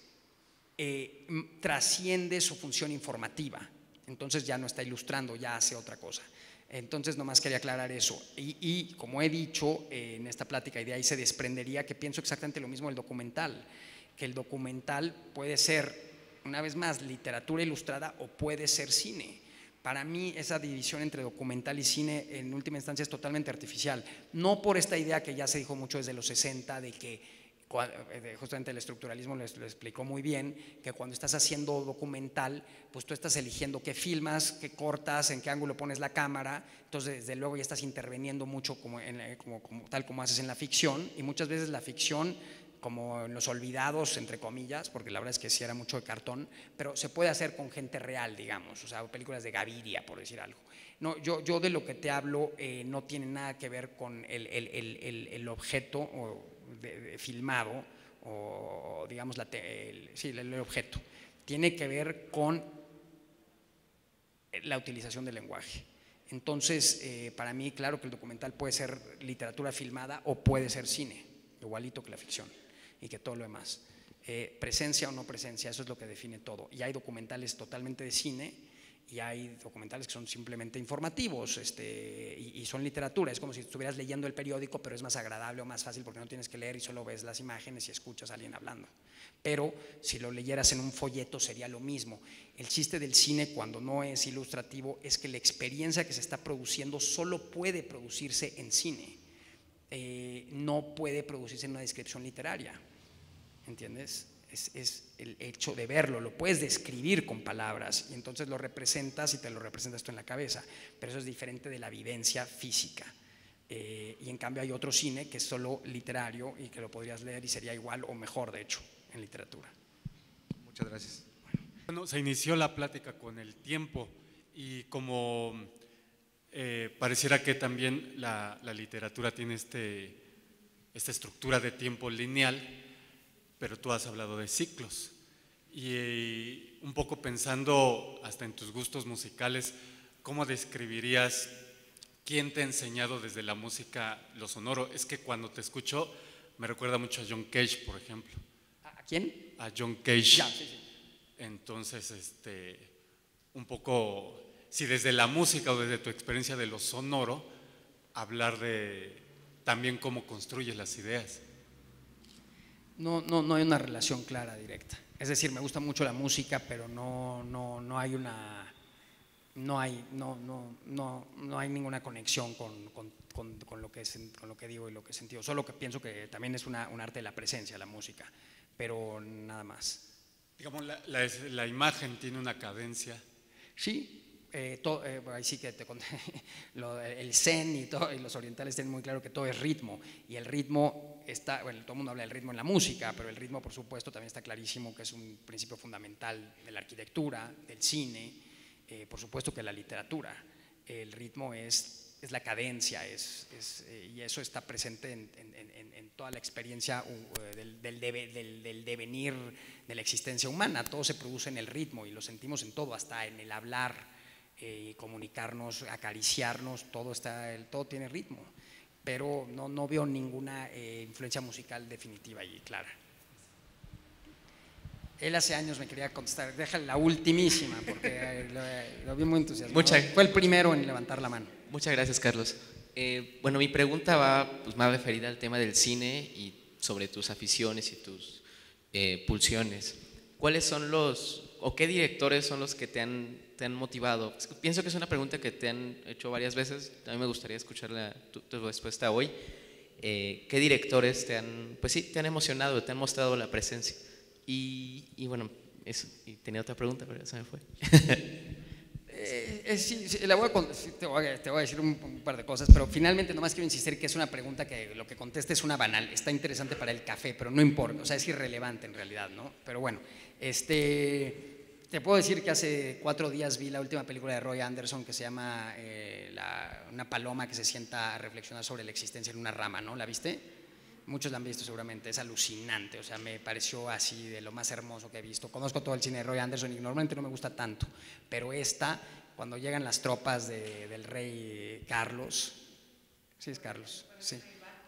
trasciende su función informativa. Entonces ya no está ilustrando, ya hace otra cosa. Entonces nomás quería aclarar eso. Y como he dicho en esta plática, y de ahí se desprendería que pienso exactamente lo mismo del documental, que el documental puede ser, una vez más, literatura ilustrada o puede ser cine. Para mí esa división entre documental y cine en última instancia es totalmente artificial. No por esta idea que ya se dijo mucho desde los 60 de que justamente el estructuralismo lo explicó muy bien, que cuando estás haciendo documental, pues tú estás eligiendo qué filmas, qué cortas, en qué ángulo pones la cámara, entonces desde luego ya estás interviniendo mucho tal como haces en la ficción, y muchas veces la ficción, como en Los Olvidados, entre comillas, porque la verdad es que sí era mucho de cartón, pero se puede hacer con gente real, digamos, o sea, películas de Gaviria, por decir algo. No, yo de lo que te hablo no tiene nada que ver con el objeto filmado, o digamos, el objeto. Tiene que ver con la utilización del lenguaje. Entonces, para mí, claro que el documental puede ser literatura filmada o puede ser cine, igualito que la ficción y que todo lo demás. Presencia o no presencia, eso es lo que define todo. Y hay documentales totalmente de cine y hay documentales que son simplemente informativos y son literatura. Es como si estuvieras leyendo el periódico, pero es más agradable o más fácil porque no tienes que leer y solo ves las imágenes y escuchas a alguien hablando. Pero si lo leyeras en un folleto sería lo mismo. El chiste del cine cuando no es ilustrativo es que la experiencia que se está produciendo solo puede producirse en cine, no puede producirse en una descripción literaria, ¿entiendes? Es el hecho de verlo, lo puedes describir con palabras y entonces lo representas y te lo representas tú en la cabeza, pero eso es diferente de la vivencia física. Y en cambio hay otro cine que es solo literario y que lo podrías leer y sería igual o mejor, de hecho, en literatura. Muchas gracias. Bueno, se inició la plática con el tiempo y como pareciera que también la literatura tiene esta estructura de tiempo lineal, pero tú has hablado de ciclos y un poco pensando hasta en tus gustos musicales, ¿cómo describirías quién te ha enseñado desde la música lo sonoro? Es que cuando te escucho me recuerda mucho a John Cage, por ejemplo. ¿A quién? A John Cage. Ya, sí, sí. Entonces, un poco, si desde la música o desde tu experiencia de lo sonoro, hablar de también cómo construyes las ideas. No hay una relación clara, directa. Es decir, me gusta mucho la música, pero no hay una, no hay ninguna conexión con lo que digo y lo que he sentido. Solo que pienso que también es un arte de la presencia, la música, pero nada más. Digamos, la imagen tiene una cadencia. Sí. Ahí sí que te conté, el zen y los orientales tienen muy claro que todo es ritmo y el ritmo está, bueno, todo el mundo habla del ritmo en la música, pero el ritmo por supuesto también está clarísimo que es un principio fundamental de la arquitectura, del cine, por supuesto que la literatura. El ritmo es la cadencia y eso está presente en toda la experiencia del devenir de la existencia humana. Todo se produce en el ritmo y lo sentimos en todo, hasta en el hablar. Comunicarnos, acariciarnos, todo tiene ritmo, pero no veo ninguna influencia musical definitiva y clara. Él hace años me quería contestar, déjale la ultimísima, porque lo vi muy entusiasmado. Fue el primero en levantar la mano. Muchas gracias, Carlos. Bueno, mi pregunta va más referida al tema del cine y sobre tus aficiones y tus pulsiones. ¿Cuáles son o qué directores son los que te han motivado? Pienso que es una pregunta que te han hecho varias veces, a mí me gustaría escuchar tu respuesta hoy. ¿Qué directores te han emocionado, te han mostrado la presencia? Y bueno, tenía otra pregunta, pero ya se me fue. Sí, te voy a decir un par de cosas, pero finalmente nomás quiero insistir que es una pregunta que lo que conteste es una banal, está interesante para el café, pero no importa, o sea, es irrelevante en realidad, ¿no? Pero bueno, te puedo decir que hace 4 días vi la última película de Roy Anderson que se llama Una paloma que se sienta a reflexionar sobre la existencia en una rama, ¿no? ¿La viste? Muchos la han visto seguramente, es alucinante, o sea, me pareció así de lo más hermoso que he visto. Conozco todo el cine de Roy Anderson y normalmente no me gusta tanto, pero cuando llegan las tropas del rey Carlos, sí es Carlos, sí,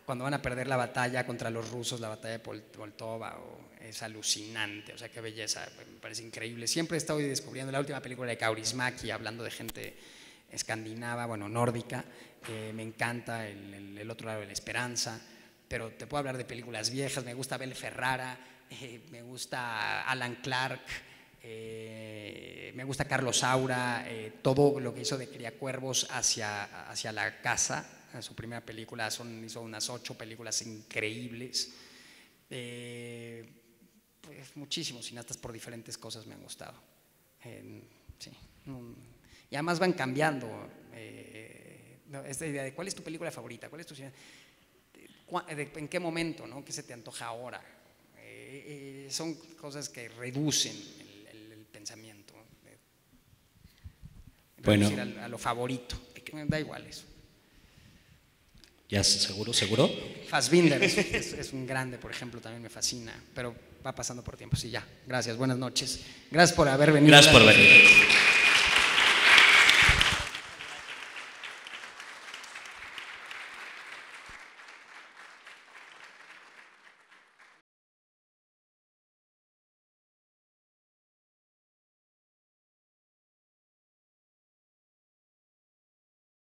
cuando van a perder la batalla contra los rusos, la batalla de Poltava, es alucinante, o sea, qué belleza, me parece increíble. Siempre he estado descubriendo la última película de Kaurismäki, hablando de gente escandinava, bueno, nórdica, me encanta el otro lado de la esperanza. Pero te puedo hablar de películas viejas, me gusta Abel Ferrara, me gusta Alan Clark, me gusta Carlos Saura, todo lo que hizo de Criacuervos hacia la casa, su primera película, hizo unas 8 películas increíbles, pues muchísimos cineastas por diferentes cosas me han gustado, sí. Y además van cambiando, esta idea de ¿cuál es tu película favorita? ¿Cuál es tu cine? ¿En qué momento, ¿no? ¿Qué se te antoja ahora? Son cosas que reducen el pensamiento, reducir a lo favorito, da igual eso. ¿Ya seguro? Fassbinder es un grande, por ejemplo, también me fascina, pero va pasando por tiempo. Sí, ya, gracias, buenas noches. Gracias por haber venido. Gracias por venir.